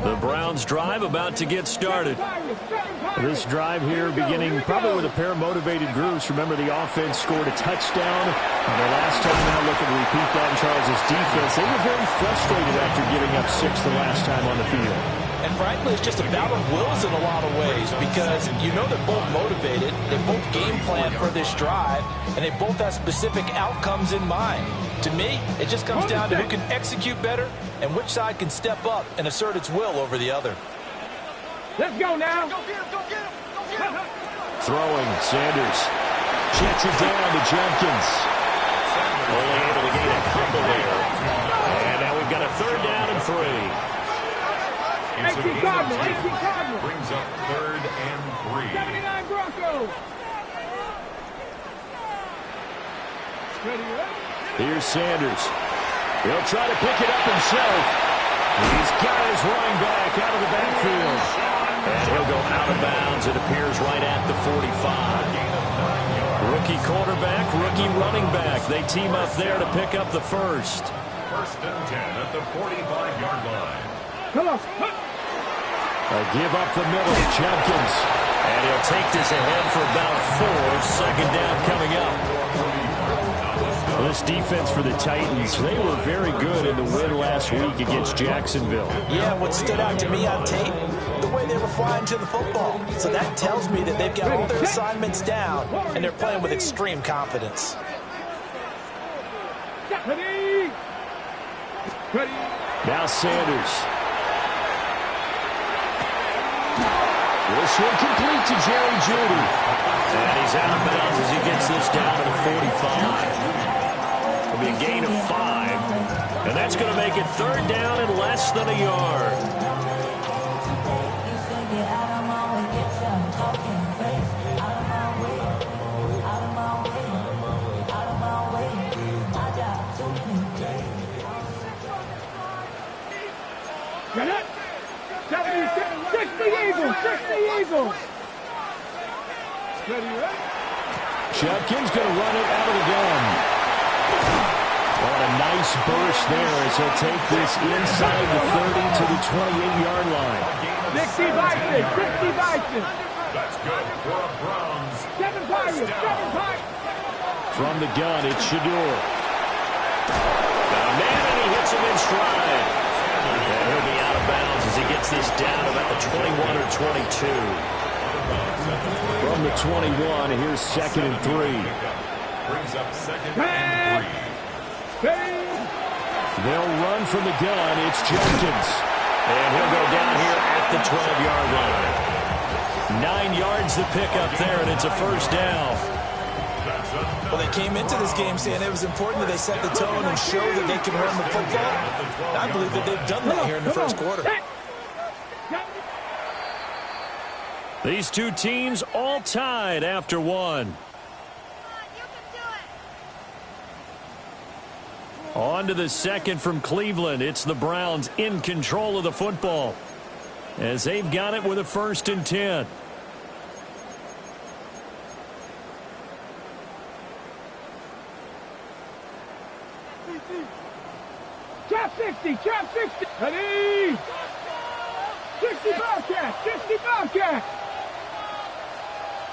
The Browns drive about to get started. This drive here beginning probably with a pair of motivated groups. Remember, the offense scored a touchdown. And their last time out, looking to repeat that in Charles' defense. They were very frustrated after giving up 6 the last time on the field. And frankly, it's just a battle of wills in a lot of ways because you know they're both motivated, they both game plan for this drive, and they both have specific outcomes in mind. To me, it just comes down to who can execute better and which side can step up and assert its will over the other. Let's go now. Throwing, Sanders checks it down to Jenkins. Only able to gain a couple there. And now we've got a 3rd down and 3. It's a gain of 10. Brings up 3rd and 3. 79 Broncos. Here's Sanders. He'll try to pick it up himself. He's got his running back out of the backfield. And he'll go out of bounds. It appears right at the 45. Rookie quarterback, rookie running back. They team up there to pick up the first. 1st and 10 at the 45-yard line. Come on. A give up the middle to Jenkins. And he'll take this ahead for about 4. Second down coming up. Well, this defense for the Titans, they were very good in the win last week against Jacksonville. Yeah, what stood out to me on tape, the way they were flying to the football. So that tells me that they've got all their assignments down, and they're playing with extreme confidence. Now Sanders. This one complete to Jerry Jeudy. And he's out of bounds as he gets this down to the 45. It'll be a gain of 5. And that's going to make it third down and less than a yard. Jenkins going to run it out of the gun. What a nice burst there as he'll take this inside the 30 to the 28-yard line. 60 Vikings, 60 Vikings. That's good for a Browns. 7 Pirates, 7 Pirates. From the gun, it's Shador. Now Madden, he hits him in stride. And he'll be out of bounds as he gets this down about the 21 or 22. From the 21, here's 2nd and 3. Brings up 2nd and 3. They'll run from the gun. It's Jenkins. And he'll go down here at the 12-yard line. 9 yards to pick up there, and it's a first down. Well, they came into this game saying it was important that they set the tone and show that they can run the football. I believe that they've done that here in the first quarter. These two teams all tied after one. On to the second from Cleveland. It's the Browns in control of the football as they've got it with a 1st and 10. Trap 60, trap 60. Ready? 60 Bobcat, 60 Bobcat.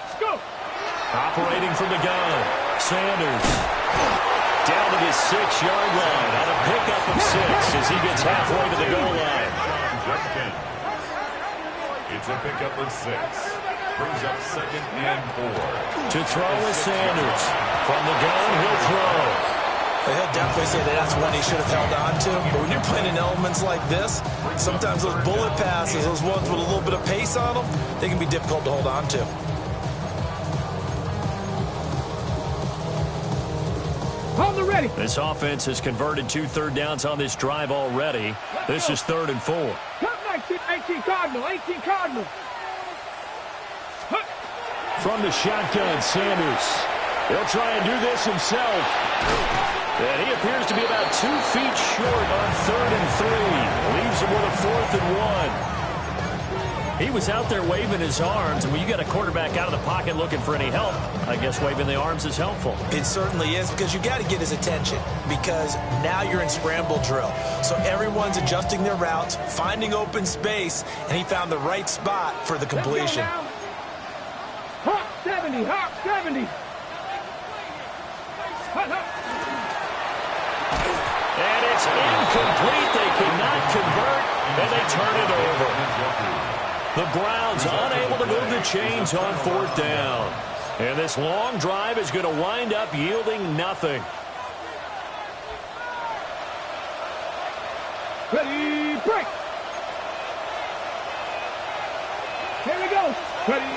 Let's go. Operating from the gun, Sanders. Down to the 6-yard line on a pickup of 6 as he gets halfway to the goal line. It's a pickup of 6. Brings up 2nd and 4. To throw is Sanders. From the gun, he'll throw. He'll definitely say that that's one he should have held on to. But when you're playing in elements like this, sometimes those bullet passes, those ones with a little bit of pace on them, they can be difficult to hold on to. On the ready. This offense has converted 2 third downs on this drive already. This is 3rd and 4. Come 19, 18 Cardinal, 18 Cardinal. From the shotgun, Sanders. He'll try and do this himself. And he appears to be about 2 feet short on 3rd and 3. Leaves him with a 4th and 1. He was out there waving his arms, and when you got a quarterback out of the pocket looking for any help, I guess waving the arms is helpful. It certainly is, because you got to get his attention, because now you're in scramble drill. So everyone's adjusting their routes, finding open space, and he found the right spot for the completion. Hop 70, hop 70. And it's incomplete. They cannot convert, and they turn it over. The Browns unable to move the chains on 4th down. And this long drive is going to wind up yielding nothing. Ready, break. Here we go. Ready.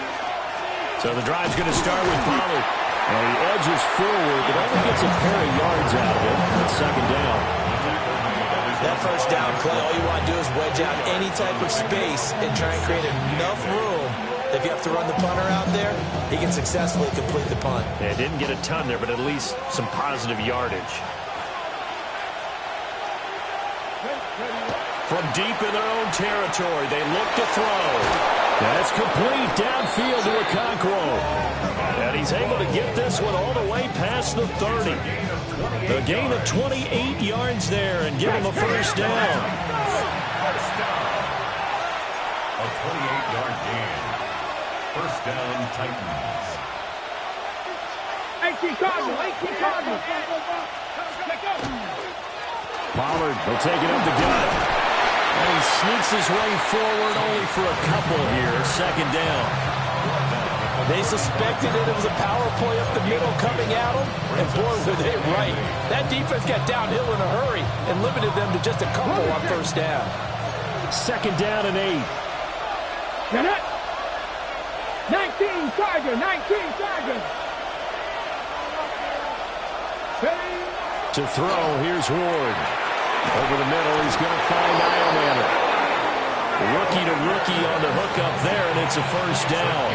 So the drive's going to start with Pollard. Well, he edges forward, but only gets a pair of yards out of it. It's 2nd down. That first down play, all you want to do is wedge out any type of space and try and create enough room. If you have to run the punter out there, he can successfully complete the punt. Yeah, didn't get a ton there, but at least some positive yardage. From deep in their own territory, they look to throw. That's complete downfield to Okonkwo. And he's able to get this one all the way past the 30. A gain of 28 yards there and give him a first down. A 28-yard gain. First down, Titans. 18 Cardinals. 18 Cardinals. Pollard will take it up the gut. And he sneaks his way forward only for a couple here. Second down. They suspected it was a power play up the middle coming at them, and boy, were they right. That defense got downhill in a hurry and limited them to just a couple on first down. Second down and 8. 19 Tiger. 19 Tiger. To throw, here's Ward. Over the middle, he's going to find Eilmann. Rookie to rookie on the hook up there, and it's a first down.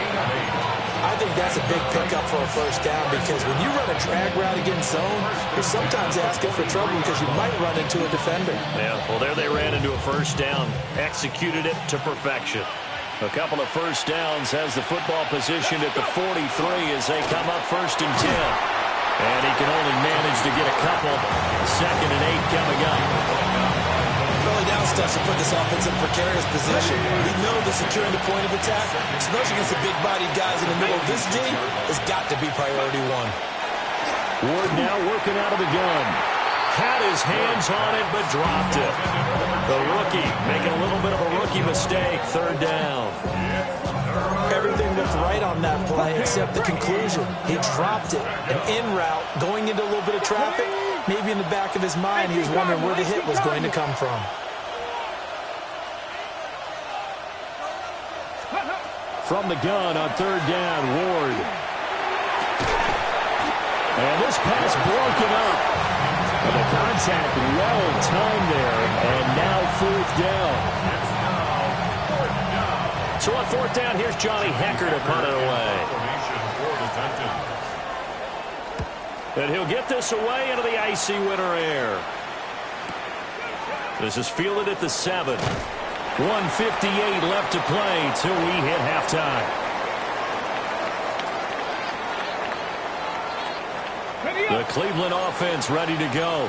I think that's a big pickup for a first down because when you run a drag route against zone, you're sometimes asking for trouble because you might run into a defender. Yeah, well, there they ran into a first down. Executed it to perfection. A couple of first downs, has the football positioned at the 43 as they come up first and 10. And he can only manage to get a couple. Second and 8 coming up. Early down steps to put this offense in a precarious position. We know that securing the point of attack, especially against the big-bodied guys in the middle of this team, has got to be priority one. Ward now working out of the gun. Had his hands on it, but dropped it. The rookie making a little bit of a rookie mistake. Third down. Everything looked right on that play except the conclusion. He dropped it. An in route, going into a little bit of traffic. Maybe in the back of his mind, he was wondering where the hit was going to come from. From the gun on third down, Ward. And this pass broken up. And the contact well timed there. And now fourth down. So on fourth down, here's Johnny Hecker to punt it away. And he'll get this away into the icy winter air. This is fielded at the 7. 1:58 left to play till we hit halftime. The Cleveland offense ready to go.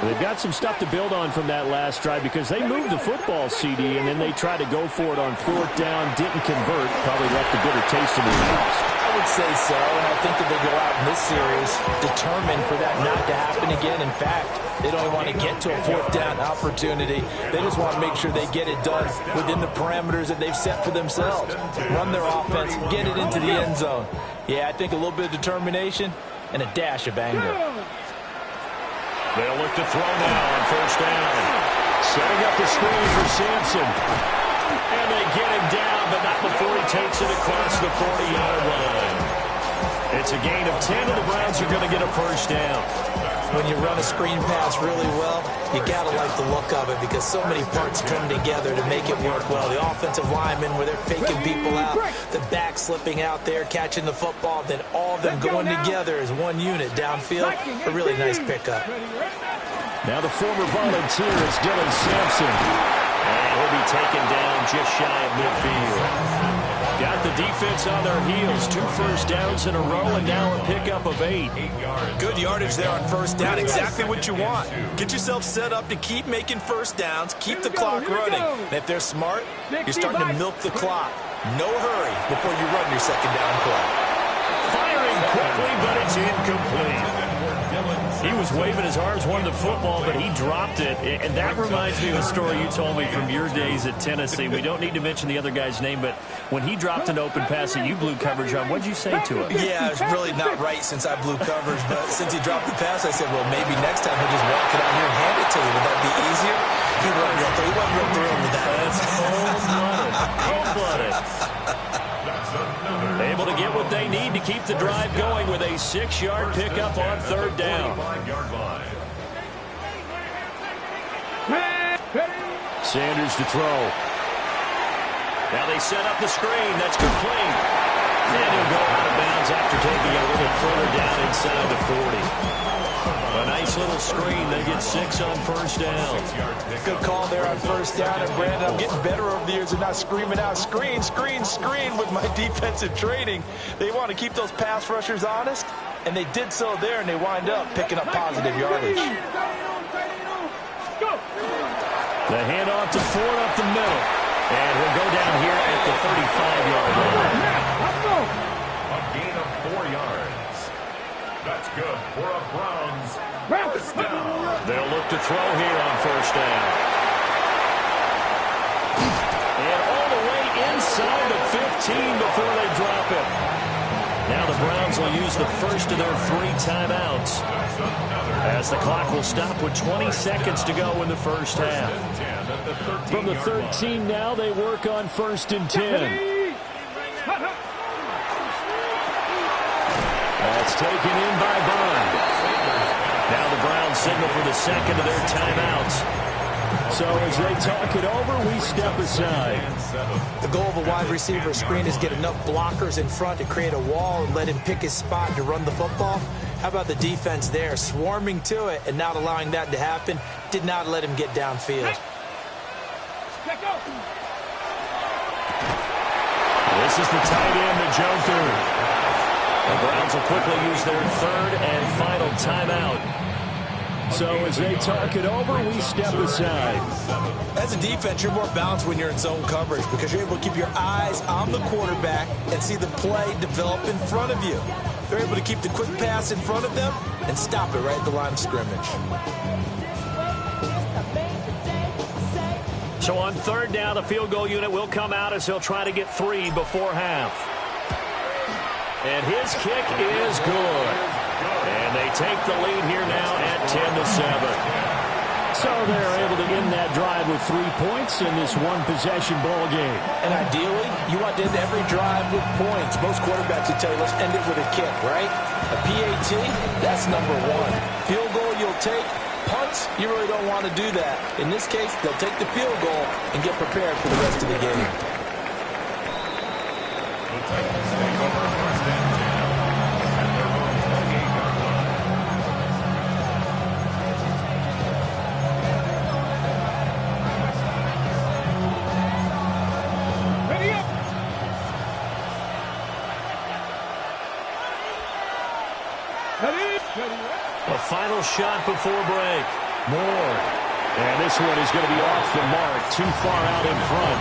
They've got some stuff to build on from that last drive because they moved the football, CD, and then they tried to go for it on fourth down, didn't convert, probably left a bitter taste in their mouths. I would say so, and I think that they go out in this series determined for that not to happen again. In fact, they don't want to get to a fourth down opportunity. They just want to make sure they get it done within the parameters that they've set for themselves. Run their offense, get it into the end zone. Yeah, I think a little bit of determination and a dash of anger. They'll look to throw now on first down. Setting up the screen for Sampson. And they get him down, but not before he takes it across the 40-yard line. It's a gain of 10, and the Browns are going to get a first down. When you run a screen pass really well, you got to like the look of it because so many parts come together to make it work well. The offensive linemen, where they're faking people out, the back slipping out there, catching the football, then all of them going together as one unit downfield. A really nice pickup. Now the former volunteer is Dylan Sampson. And he'll be taken down just shy of midfield. Got the defense on their heels. 2 first downs in a row, and now a pickup of 8. Good yardage there on first down. Exactly what you want. Get yourself set up to keep making first downs, keep the clock running. And if they're smart, you're starting to milk the clock. No hurry before you run your second down play. Firing quickly, but it's incomplete. He was waving his arms, wanted the football, but he dropped it. And that reminds me of a story you told me from your days at Tennessee. We don't need to mention the other guy's name, but when he dropped an open pass that you blew coverage on, what did you say to him? Yeah, it's really not right since I blew coverage, but since he dropped the pass, I said, well, maybe next time he'll just walk it out here and hand it to you. Would that be easier? He wasn't real thrilled with that. That's cold-blooded. Able to get what they need to keep the drive going with a 6-yard pickup on third down. Sanders to throw. Now they set up the screen. That's complete. And he'll go out of bounds after taking a little further down inside the 40. A nice little screen. They get 6 on first down. Good call there on first down. And Brandon, I'm getting better over the years and not screaming out, screen, screen, screen with my defensive training. They want to keep those pass rushers honest, and they did so there, and they wind up picking up positive yardage. The handoff to Ford up the middle. And he'll go down here at the 35-yard line. A gain of 4 yards. That's good for a Browns first down. They'll look to throw here on first down. And all the way inside the 15 before they drop it. Now the Browns will use the first of their 3 timeouts, as the clock will stop with 20 seconds to go in the first half. From the 13 now, they work on 1st and 10. That's taken in by Bond. Now the Browns signal for the second of their timeouts. So as they talk it over, we step aside. The goal of a wide receiver screen is get enough blockers in front to create a wall and let him pick his spot to run the football. How about the defense there, swarming to it and not allowing that to happen? Did not let him get downfield. This is the tight end, the Joker. The Browns will quickly use their 3rd and final timeout. So as they talk it over, we step aside. As a defense, you're more balanced when you're in zone coverage because you're able to keep your eyes on the quarterback and see the play develop in front of you. They're able to keep the quick pass in front of them and stop it right at the line of scrimmage. So on 3rd down, the field goal unit will come out as he'll try to get 3 before half. And his kick is good. And they take the lead here now at 10-7. So they're able to end that drive with 3 points in this one-possession ball game. And ideally, you want to end every drive with points. Most quarterbacks would tell you, let's end it with a kick, right? A PAT, that's number 1. Field goal you'll take. Punts, you really don't want to do that. In this case, they'll take the field goal and get prepared for the rest of the game. The Titans take over 1st and 10 at their own 28-yard line. Ready up. A final shot before break. Moore. And this one is going to be off the mark, too far out in front.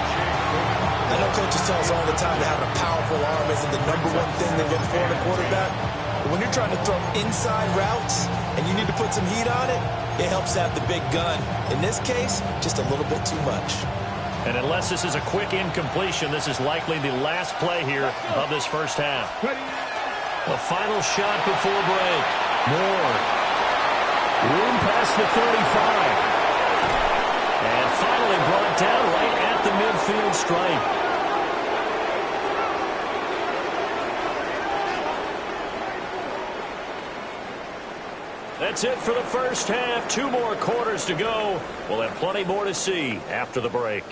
I know coaches tell us all the time that having a powerful arm isn't the number 1 thing they look for in a quarterback. But when you're trying to throw inside routes and you need to put some heat on it, it helps have the big gun. In this case, just a little bit too much. And unless this is a quick incompletion, this is likely the last play here of this first half. A final shot before break. Moore. Room past the 35. And finally brought down right at the midfield stripe. That's it for the first half. 2 more quarters to go. We'll have plenty more to see after the break.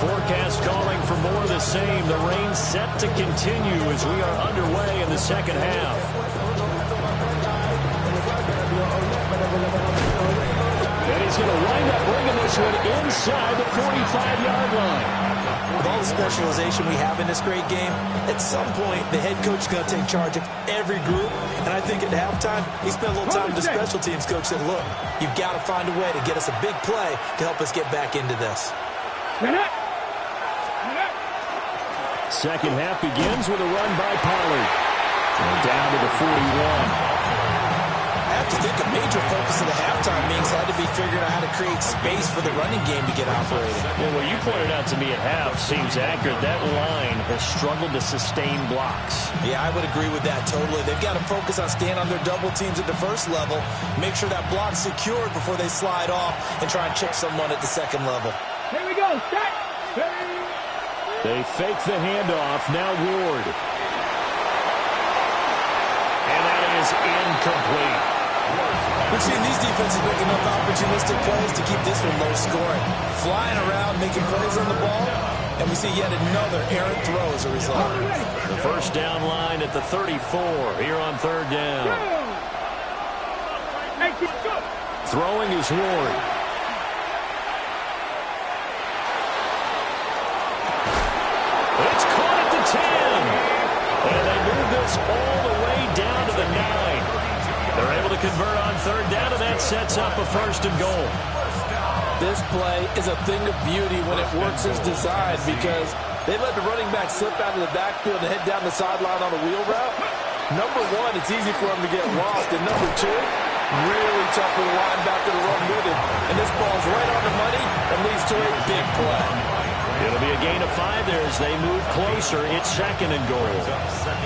Forecast calling for more of the same. The rain set to continue as we are underway in the second half. And he's going to wind up bringing this one inside the 45-yard line. With all the specialization we have in this great game, at some point, the head coach is going to take charge of every group. And I think at halftime, he spent a little time with the special teams coach and said, look, you've got to find a way to get us a big play to help us get back into this. Second half begins with a run by Pollard. And down to the 41. I have to think a major focus of the halftime meetings had to be figuring out how to create space for the running game to get operating. Well, what you pointed out to me at half seems accurate. That line has struggled to sustain blocks. Yeah, I would agree with that totally. They've got to focus on staying on their double teams at the first level, make sure that block's secured before they slide off and try and chip someone at the second level. Here we go. Set. They fake the handoff. Now Ward. And that is incomplete. We've seen these defenses make enough opportunistic plays to keep this one low scoring. Flying around, making plays on the ball, and we see yet another errant throw as a result. The first down line at the 34 here on 3rd down. Throwing is Ward. It's caught at the 10. And they move this all the way down to the 9. They're able to convert on third down, and that sets up a 1st and goal. This play is a thing of beauty when it works as designed because they let the running back slip out of the backfield and head down the sideline on a wheel route. Number one, it's easy for him to get lost. And number two, really tough for the linebacker to run with him. And this ball's right on the money and leads to a big play. It'll be a gain of 5 there as they move closer. It's 2nd and goal.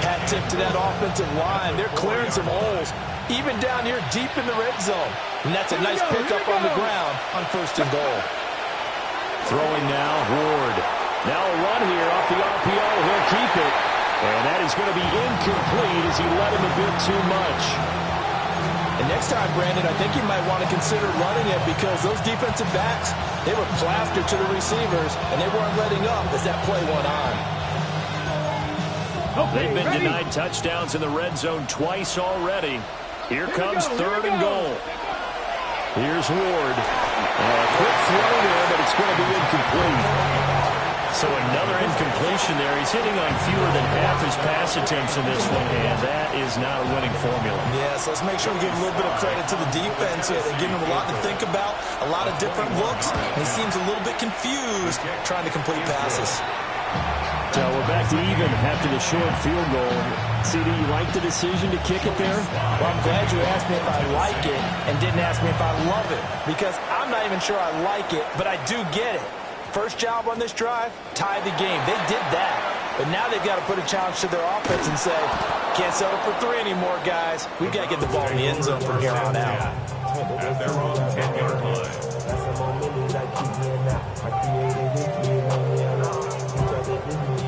Hat tip to that offensive line. They're clearing some holes, even down here deep in the red zone. And that's a nice pickup on the ground on 1st and goal. Throwing now, Ward. Now a run here off the RPO. He'll keep it. And that is going to be incomplete as he led him a bit too much. And next time, Brandon, I think you might want to consider running it because those defensive backs, they were plastered to the receivers, and they weren't letting up as that play went on. They've been denied touchdowns in the red zone twice already. Here comes 3rd and goal. Here's Ward. A quick throw there, but it's going to be incomplete. So another incompletion there. He's hitting on fewer than half his pass attempts in this one, and that is not a winning formula. Yes, let's make sure we give a little bit of credit to the defense here. They're giving him a lot to think about, a lot of different looks, and he seems a little bit confused trying to complete passes. So we're back to even after the short field goal. CD, you like the decision to kick it there? Well, I'm glad you asked me if I like it and didn't ask me if I love it, because I'm not even sure I like it, but I do get it. First job on this drive, tie the game. They did that. But now they've got to put a challenge to their offense and say, can't settle for 3 anymore, guys. We've got to get the ball in the end zone from here on out. At their own 10-yard line.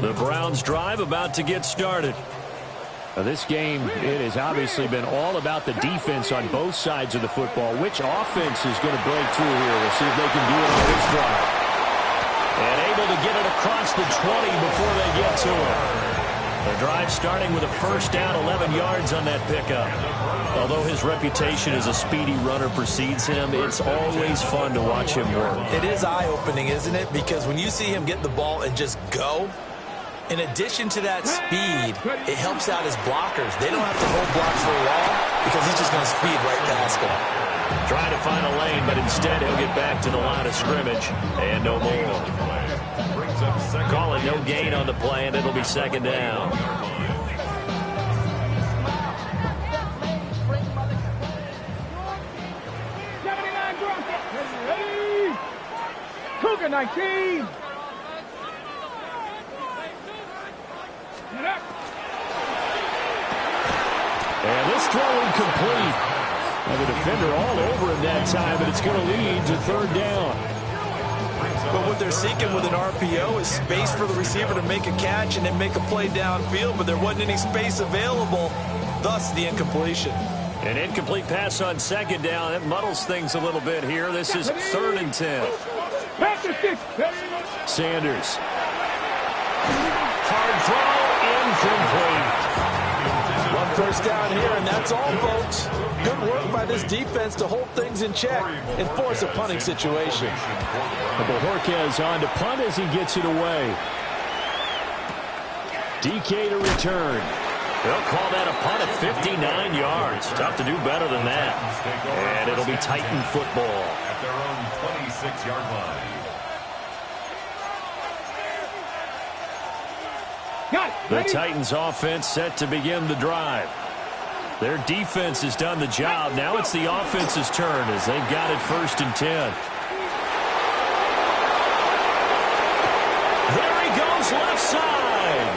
The Browns drive about to get started. Now this game, it has obviously been all about the defense on both sides of the football. Which offense is going to break through here? We'll see if they can do it on this drive. And able to get it across the 20 before they get to it. The drive starting with a 1st down, 11 yards on that pickup. Although his reputation as a speedy runner precedes him, it's always fun to watch him work. It is eye-opening, isn't it? Because when you see him get the ball and just go, in addition to that speed, it helps out his blockers. They don't have to hold blocks for long because he's just going to speed right past them. Trying to find a lane, but instead he'll get back to the line of scrimmage. And no more. Call it no gain on the play, and it'll be 2nd down. Cougar 19. And this throw incomplete. And the defender all over him that time, but it's going to lead to 3rd down. But what they're seeking with an RPO is space for the receiver to make a catch and then make a play downfield, but there wasn't any space available, thus the incompletion. An incomplete pass on 2nd down. That muddles things a little bit here. This is 3rd and 10. Sanders. Hard throw, incomplete. 1st down here, and that's all, folks. Good work by this defense to hold things in check and force a punting situation. Bojorquez on to punt as he gets it away. DK to return. They'll call that a punt at 59 yards. Tough to do better than that. And it'll be Titan football. At their own 26-yard line. The Titans offense set to begin the drive. Their defense has done the job. Now it's the offense's turn as they've got it 1st and 10. There he goes left side.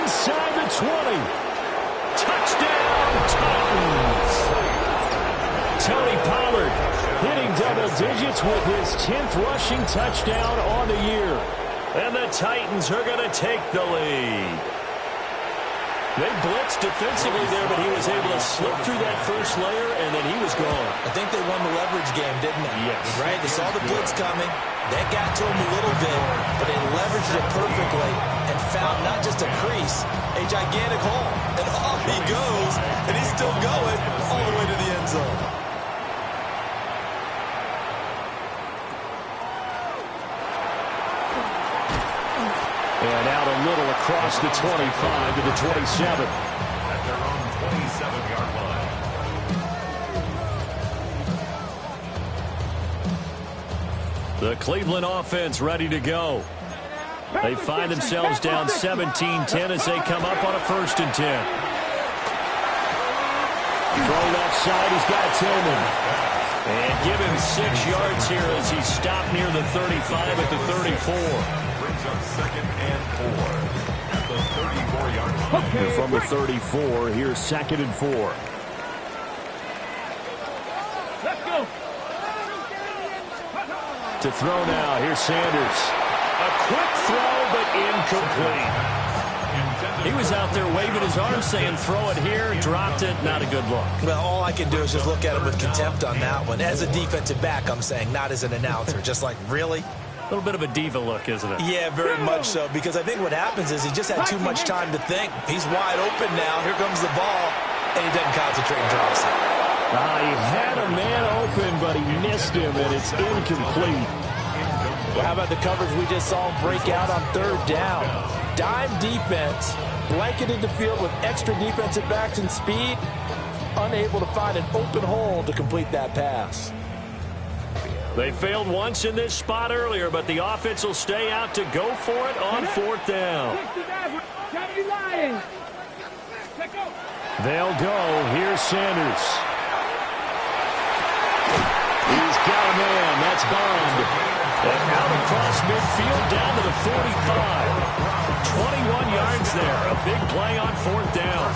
Inside the 20. Touchdown Titans. Tony Pollard hitting double digits with his 10th rushing touchdown on the year. And the Titans are going to take the lead. They blitzed defensively there, but he was able to slip through that first layer, and then he was gone. I think they won the leverage game, didn't they? Yes. Right? They saw the blitz coming. That got to him a little bit, but they leveraged it perfectly and found not just a crease, a gigantic hole. And off he goes, and he's still going all the way to the end zone. And out a little across the 25 to the 27. At their own 27-yard line. The Cleveland offense ready to go. They find themselves down 17-10 as they come up on a 1st and 10. Throw left side, he's got Tillman. And give him 6 yards here as he's stopped near the 35 at the 34. Brings up 2nd and 4 at the 34-yard line. Okay, from the 34, here's 2nd and 4. Let's go. To throw now, here's Sanders. A quick throw, but incomplete. He was out there waving his arm saying, throw it here, dropped it, not a good look. Well, all I can do is just look at him with contempt on that one. As a defensive back, I'm saying, not as an announcer. Just like, really? A little bit of a diva look, isn't it? Yeah, very much so, because I think what happens is he just had too much time to think. He's wide open now. Here comes the ball, and he doesn't concentrate and drops it. He had a man open, but he missed him, and it's incomplete. Well, how about the coverage we just saw him break out on 3rd down? Dime defense, blanketed the field with extra defensive backs and speed, unable to find an open hole to complete that pass. They failed once in this spot earlier, but the offense will stay out to go for it on 4th down. They'll go. Here's Sanders. He's got a man. That's Bond. And out across midfield down to the 45. 21 yards there. A big play on 4th down.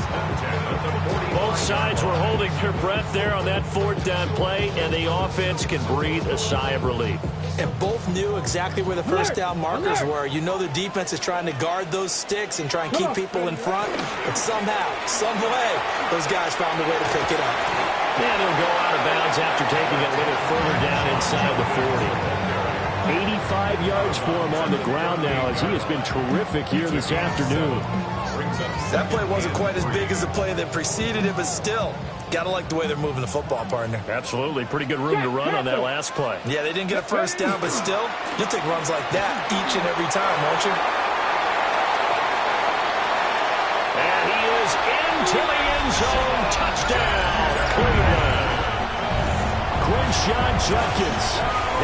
Both sides were holding their breath there on that 4th down play, and the offense can breathe a sigh of relief. And both knew exactly where the 1st down markers were. You know the defense is trying to guard those sticks and try and keep people in front, but somehow, some way, those guys found a way to pick it up. And he'll go out of bounds after taking it a little further down inside the 40. 85 yards for him on the ground now as he has been terrific here this afternoon. That play wasn't quite as big as the play that preceded it, but still, got to like the way they're moving the football, partner. Absolutely. Pretty good room to run on that last play. Yeah, they didn't get a 1st down, but still, you'll take runs like that each and every time, won't you? And he is into the end zone. Touchdown, Cleveland. Quinshon Judkins,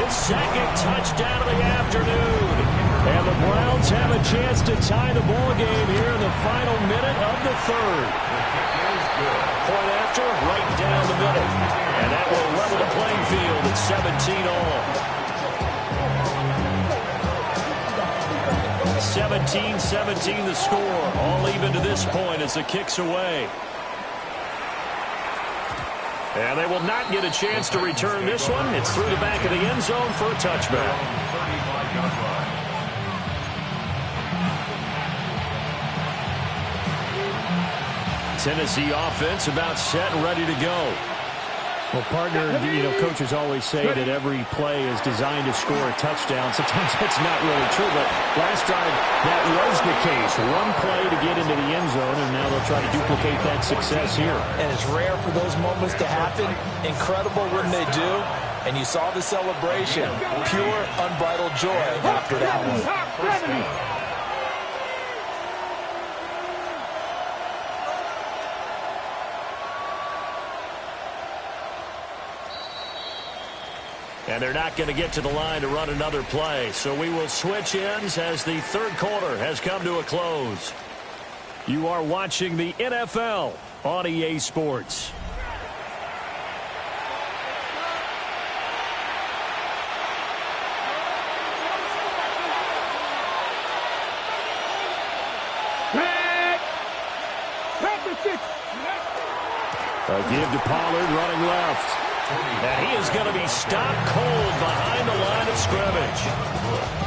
his 2nd touchdown of the afternoon. And the Browns have a chance to tie the ball game here in the final minute of the 3rd. Point after, right down the middle. And that will level the playing field at 17 all. 17-17 the score. All even to this point as the kick's away. And they will not get a chance to return this one. It's through the back of the end zone for a touchback. Tennessee offense about set and ready to go. Well, partner, coaches always say that every play is designed to score a touchdown. Sometimes that's not really true, but last drive, that was the case. One play to get into the end zone, and now they'll try to duplicate that success here. And it's rare for those moments to happen. Incredible when they do. And you saw the celebration. Pure, unbridled joy after that one. And they're not going to get to the line to run another play. So we will switch ends as the 3rd quarter has come to a close. You are watching the NFL on EA Sports. A give to Pollard running left. And he is going to be stopped cold behind the line of scrimmage.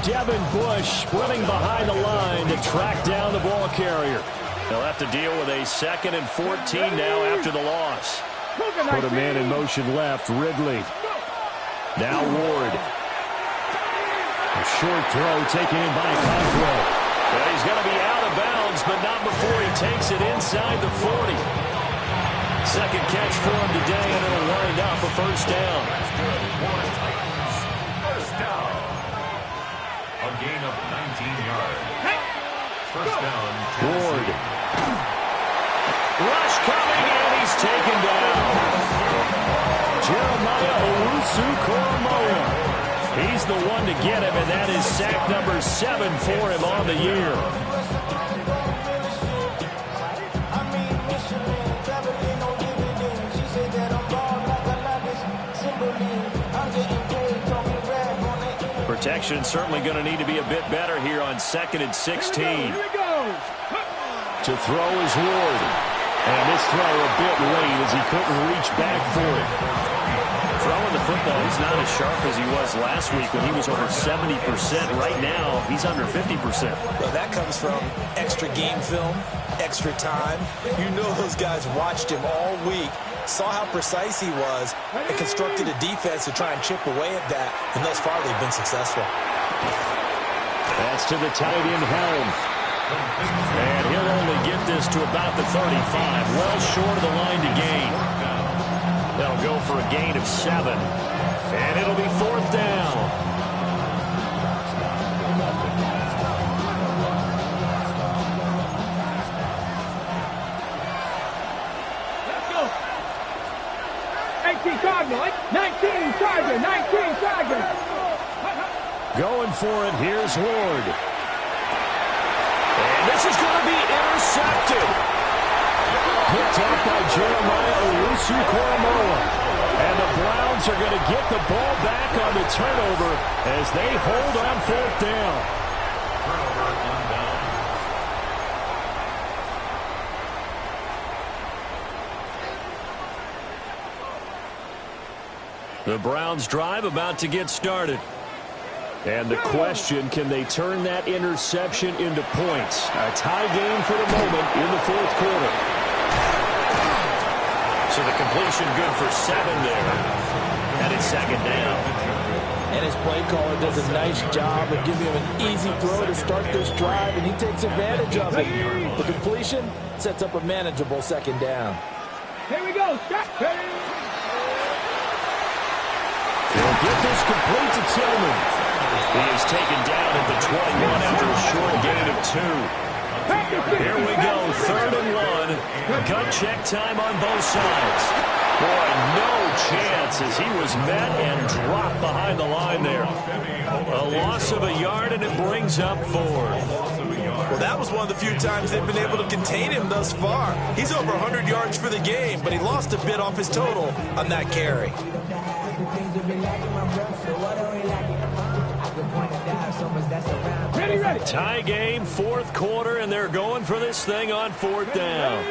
Devin Bush running behind the line to track down the ball carrier. They'll have to deal with a 2nd and 14 now after the loss. Put a man in motion left, Ridley. Now Ward. A short throw taken in by Conquo. Well, he's going to be out of bounds, but not before he takes it inside the 40. Second catch for him today, and it'll wind up a 1st down. 1st down. A gain of 19 yards. First down. Ward. Rush coming, and he's taken down. Jeremiah Owusu-Koramoah. He's the one to get him, and that is sack number 7 for him on the year. Protection certainly going to need to be a bit better here on 2nd and 16. Here we go. To throw is Ward. And this throw a bit late as he couldn't reach back for it. Throwing the football, he's not as sharp as he was last week when he was over 70%. Right now, he's under 50%. Well, that comes from extra game film, extra time. You know those guys watched him all week, saw how precise he was, and constructed a defense to try and chip away at that. And thus far, they've been successful. That's to the tight end Helm. And he'll only get this to about the 35, well short of the line to gain. They'll go for a gain of 7, and it'll be 4th down. Let's go. 18 Cardinal, 19 Charger, 19 Charger. Going for it, here's Ward. And this is going to be intercepted. Picked up by Jeremiah Owusu-Koramoah. And the Browns are going to get the ball back on the turnover as they hold on 4th down. Turnover on down. The Browns drive about to get started. And the question, can they turn that interception into points? A tie game for the moment in the 4th quarter. So the completion good for 7 there. And it's 2nd down. And his play caller does a nice job of giving him an easy throw to start this drive, and he takes advantage of it. The completion sets up a manageable 2nd down. Here we go. Shot. They'll get this complete to Tillman. He is taken down at the 21 after a short gain of 2. Here we go, 3rd and 1. Gut check time on both sides. Boy, no chance as he was met and dropped behind the line there. A loss of a yard, and it brings up 4th. Well, that was one of the few times they've been able to contain him thus far. He's over 100 yards for the game, but he lost a bit off his total on that carry. Ready. Tie game, 4th quarter, and they're going for this thing on 4th down.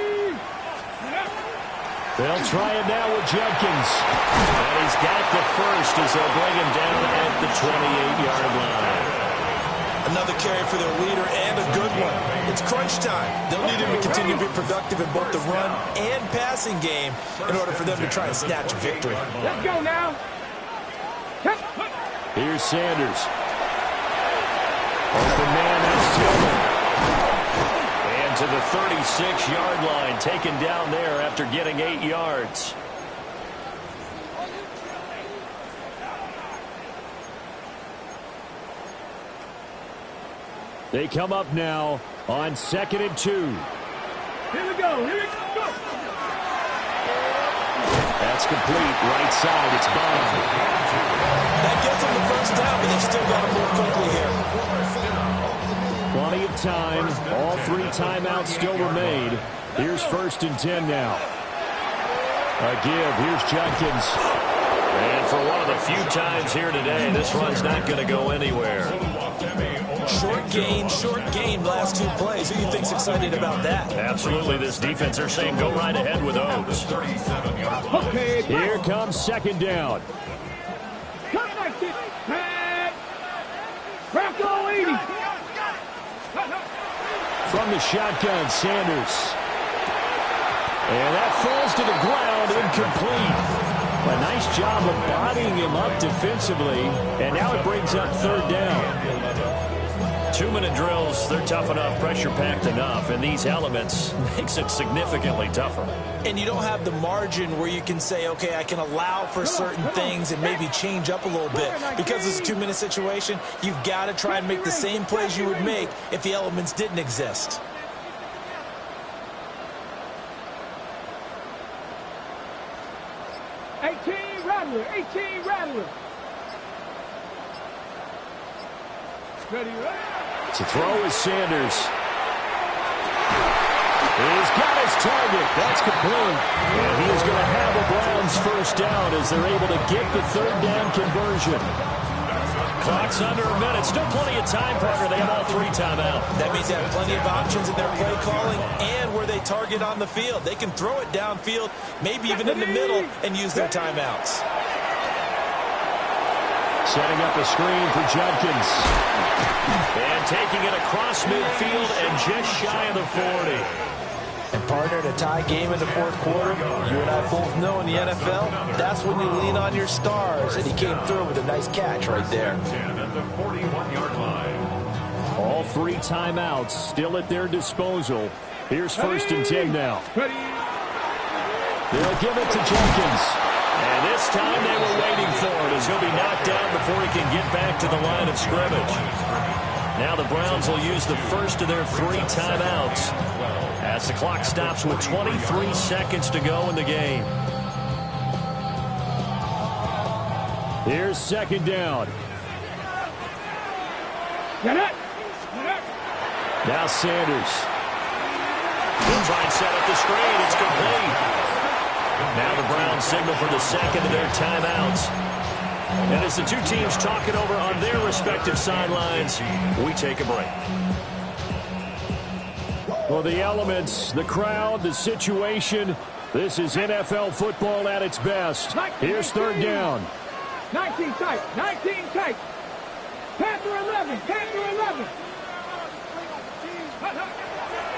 They'll try it now with Jenkins. And he's got the first as they'll bring him down at the 28-yard line. Another carry for their leader and a good one. It's crunch time. They'll need him to continue to be productive in both the run and passing game in order for them to try and snatch a victory. Let's go now. Here's Sanders. Open man, that's Tillman. And to the 36-yard line, taken down there after getting 8 yards. They come up now on 2nd and 2. Here we go. That's complete. Right side, it's Bond. That gets them the first down, but they've still got to move quickly here. Plenty of time. All 3 timeouts still remain. Here's 1st and 10 now. A give. Here's Jenkins. And for one of the few times here today, this run's not going to go anywhere. Short gain, last 2 plays. Who do you think's excited about that? Absolutely. This defense, they're saying go right ahead with those. Here comes 2nd down. From the shotgun, Sanders. And that falls to the ground, incomplete. A nice job of bodying him up defensively, and now it brings up 3rd down. 2 2-minute drills, they're tough enough, pressure-packed enough, and these elements makes it significantly tougher. And you don't have the margin where you can say, okay, I can allow for certain things and maybe change up a little bit. Because it's a 2-minute situation, you've got to try and make the same plays you would make if the elements didn't exist. Rattler. Ready. To throw is Sanders. He's got his target. That's complete. And he is going to have a Browns first down as they're able to get the third down conversion. Clock's under a minute. Still plenty of time, partner. They have all 3 timeouts. That means they have plenty of options in their play calling and where they target on the field. They can throw it downfield, maybe even in the middle, and use their timeouts. Setting up a screen for Judkins. And taking it across midfield and just shy of the 40. And partner, in a tie game in the fourth quarter, you and I both know in the NFL, that's when you lean on your stars. And he came through with a nice catch right there. 10 at the 41-yard line. All 3 timeouts still at their disposal. Here's 1st and 10 now. They'll give it to Jenkins. And this time they were waiting for it as he'll be knocked down before he can get back to the line of scrimmage. Now the Browns will use the first of their 3 timeouts as the clock stops with 23 seconds to go in the game. Here's 2nd down. Now Sanders. He'll try and set up the screen. It's complete. Now the Browns signal for the 2nd of their timeouts. And as the 2 teams talk it over on their respective sidelines, we take a break. Well, the elements, the crowd, the situation, this is NFL football at its best. Here's 3rd down. 19 tight. Panther 11.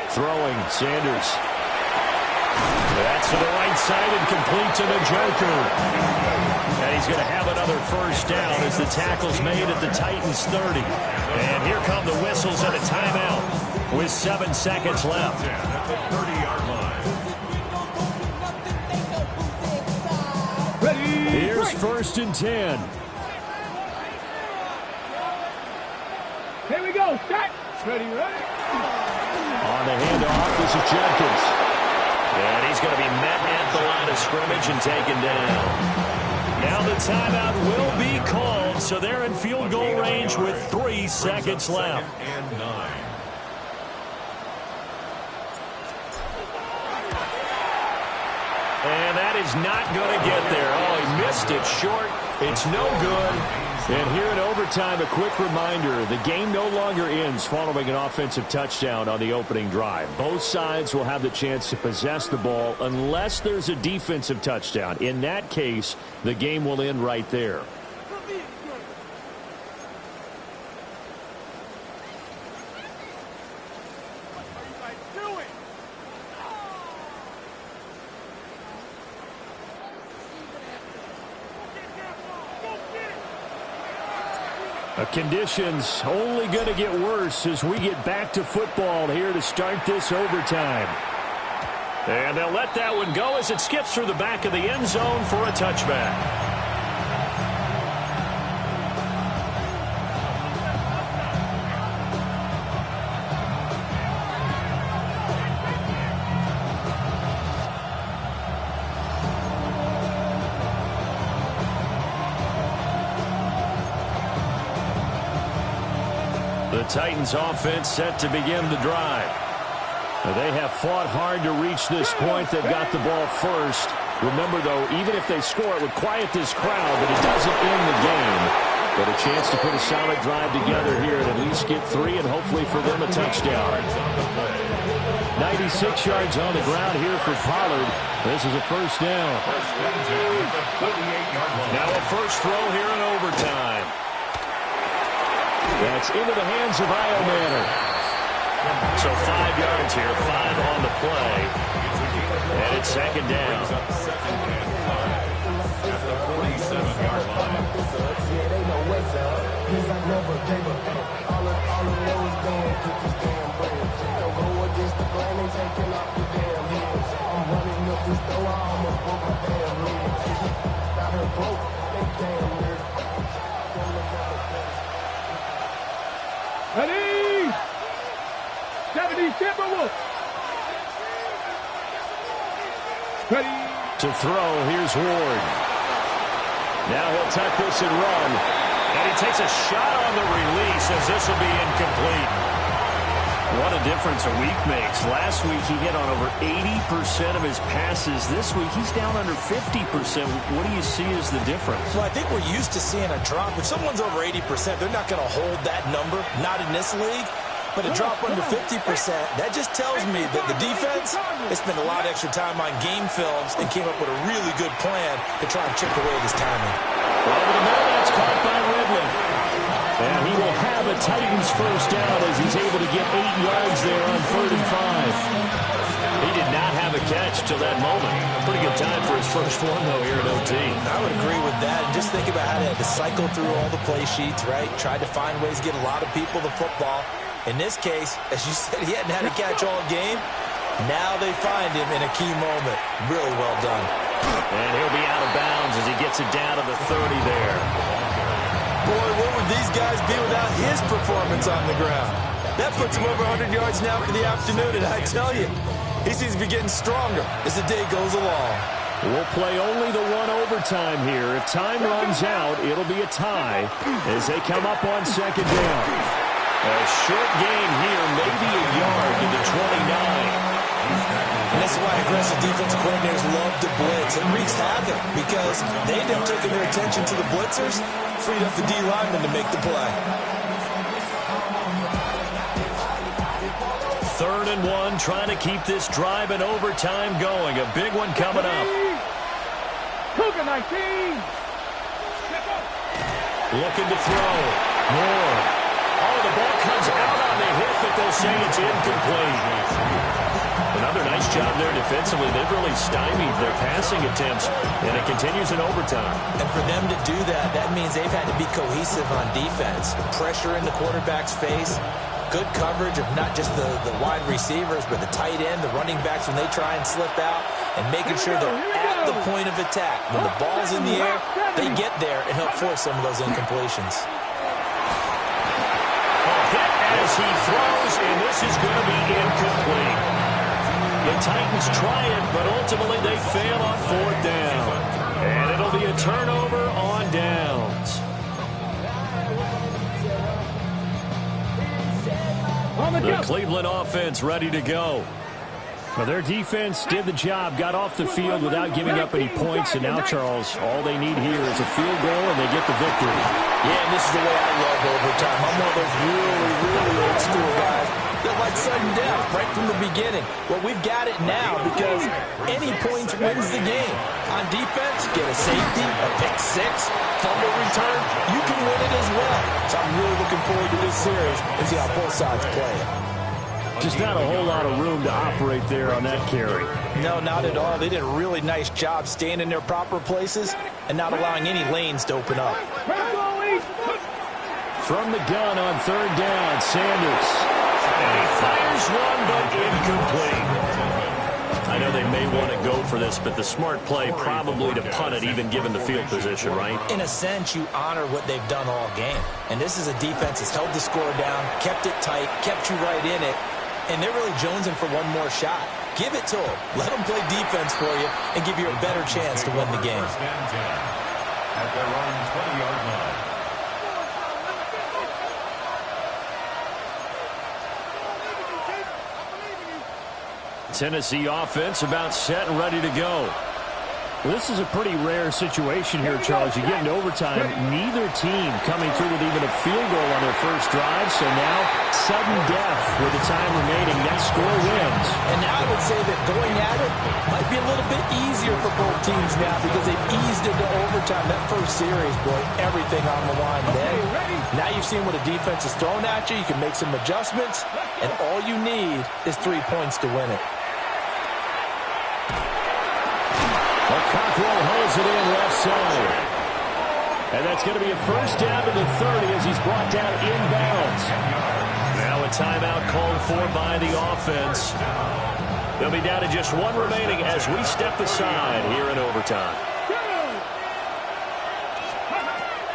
Throwing, Sanders. That's to the right side and complete to the Joker. And he's going to have another first down as the tackle's made at the Titans 30. And here come the whistles and a timeout with 7 seconds left. At the 30-yard line. Ready. Here's 1st and 10. Here we go. Start. Ready. On the handoff, this is Jenkins. And he's going to be met at the line of scrimmage and taken down. Now the timeout will be called, so they're in field goal range with 3 seconds left. And 9. And that is not going to get there. Oh, he missed it short. It's no good. And here in overtime, a quick reminder, the game no longer ends following an offensive touchdown on the opening drive. Both sides will have the chance to possess the ball unless there's a defensive touchdown. In that case, the game will end right there. The conditions only going to get worse as we get back to football here to start this overtime. And they'll let that one go as it skips through the back of the end zone for a touchback. The Titans offense set to begin the drive. They have fought hard to reach this point. They've got the ball first. Remember, though, even if they score, it would quiet this crowd, but it doesn't end the game. But a chance to put a solid drive together here and at least get 3 and hopefully for them a touchdown. 96 yards on the ground here for Pollard. This is a first down. Now a first throw here in overtime. That's into the hands of Iomanner. So 5 yards here, 5 on the play. And it's 2nd down. At the 47-yard line. get this damn bread. Don't go against the plan, they taking off your damn heads. I'm running up this door, I almost broke my damn legs. Got her broke, they damn nerd. Ready? 70 Timberwolves. Ready? To throw, here's Ward. Now he'll tuck this and run. And he takes a shot on the release as this will be incomplete. What a difference a week makes. Last week he hit on over 80% of his passes. This week he's down under 50%. What do you see as the difference? Well, I think we're used to seeing a drop. If someone's over 80%, they're not going to hold that number, not in this league. But a drop under 50%, that just tells me that the defense has spent a lot of extra time on game films and came up with a really good plan to try and chip away this timing. Over the middle, that's caught by Ridley. And he will have a Titans first down as he's able to get 8 yards there on 3rd and 5. He did not have a catch till that moment. Pretty good time for his first one, though, here at OT. I would agree with that. And just think about how they had to cycle through all the play sheets, right? Tried to find ways to get a lot of people the football. In this case, as you said, he hadn't had a catch all game. Now they find him in a key moment. Really well done. And he'll be out of bounds as he gets it down to the 30 there. Boy, what would these guys be without his performance on the ground? That puts him over 100 yards now for the afternoon, and I tell you, he seems to be getting stronger as the day goes along. We'll play only the one overtime here. If time runs out, it'll be a tie as they come up on 2nd down. A short gain here, maybe a yard to the 29. And that's why aggressive defensive coordinators love to blitz. It wreaks havoc because they end up taking their attention to the blitzers, freed up the D linemen to make the play. 3rd and 1, trying to keep this drive in overtime going. A big one coming up. Cougar 19. Looking to throw. More. Oh, the ball comes out on the hit, but they'll say it's incomplete. Another nice job there defensively. They've really stymied their passing attempts, and it continues in overtime. And for them to do that, that means they've had to be cohesive on defense. Pressure in the quarterback's face, good coverage of not just the wide receivers, but the tight end, the running backs when they try and slip out, and making sure they're at the point of attack. When the ball's in the air, they get there and help force some of those incompletions. As he throws, and this is going to be incomplete. The Titans try it, but ultimately they fail on 4th down. And it'll be a turnover on downs. The Cleveland offense ready to go. Well, their defense did the job, got off the field without giving up any points, and now, Charles, all they need here is a field goal, and they get the victory. Yeah, and this is the way I love overtime. I'm one of those really old school guys that like sudden death right from the beginning. Well, we've got it now because any points wins the game. On defense, get a safety, a pick six, fumble return, you can win it as well. So I'm really looking forward to this series and see how both sides play it. Just not a whole lot of room to operate there on that carry. No, not at all. They did a really nice job staying in their proper places and not allowing any lanes to open up. From the gun on 3rd down, Sanders. And he fires one, but incomplete. I know they may want to go for this, but the smart play probably to punt it, even given the field position, right? In a sense, you honor what they've done all game. And this is a defense that's held the score down, kept it tight, kept you right in it, and they're really jonesing for one more shot. Give it to them. Let them play defense for you and give you a better chance to win the game. At their own 20-yard line. Tennessee offense about set and ready to go. Well, this is a pretty rare situation here, Charles. You get into overtime, neither team coming through with even a field goal on their first drive, so now sudden death with the time remaining. That score wins. And now I would say that going at it might be a little bit easier for both teams now because they've eased into overtime. That first series, boy, everything on the line then. Now you've seen what a defense is thrown at you. You can make some adjustments, and all you need is 3 points to win it. Cockrell holds it in left side. And that's going to be a first down to the 30 as he's brought down inbounds. Now a timeout called for by the offense. They'll be down to just one remaining as we step aside here in overtime.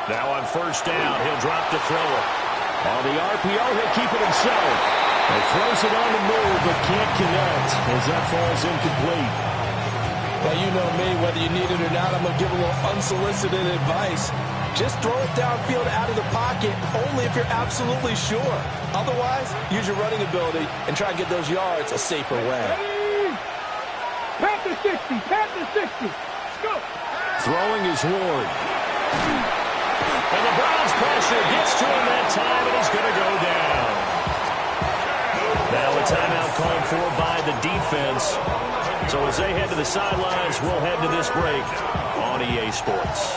Now on first down, he'll drop to throw it. On the RPO, he'll keep it himself. He throws it on the move, but can't connect as that falls incomplete. Well, you know me, whether you need it or not, I'm going to give a little unsolicited advice. Just throw it downfield out of the pocket, only if you're absolutely sure. Otherwise, use your running ability and try and get those yards a safer way. Pat the 60, pat the 60. Let's go. Throwing is Ward. And the Browns pressure gets to him that time, and he's going to go down. Now a timeout called for by the defense. So as they head to the sidelines, we'll head to this break on EA Sports.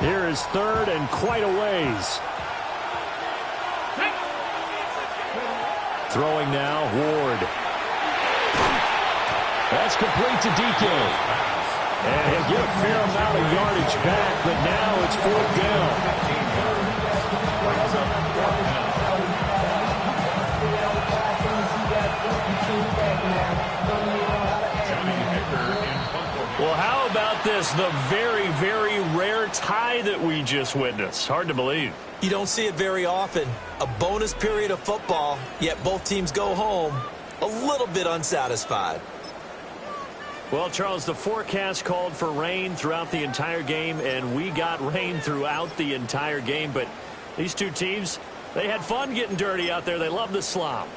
Here is third and quite a ways. Throwing now, Ward. That's complete to DK. And he'll get a fair amount of yardage back, but now it's fourth down. Well, how about this? The very, very rare tie that we just witnessed. Hard to believe. You don't see it very often. A bonus period of football, yet both teams go home a little bit unsatisfied. Well, Charles, the forecast called for rain throughout the entire game, and we got rain throughout the entire game. But these two teams, they had fun getting dirty out there. They love the slop.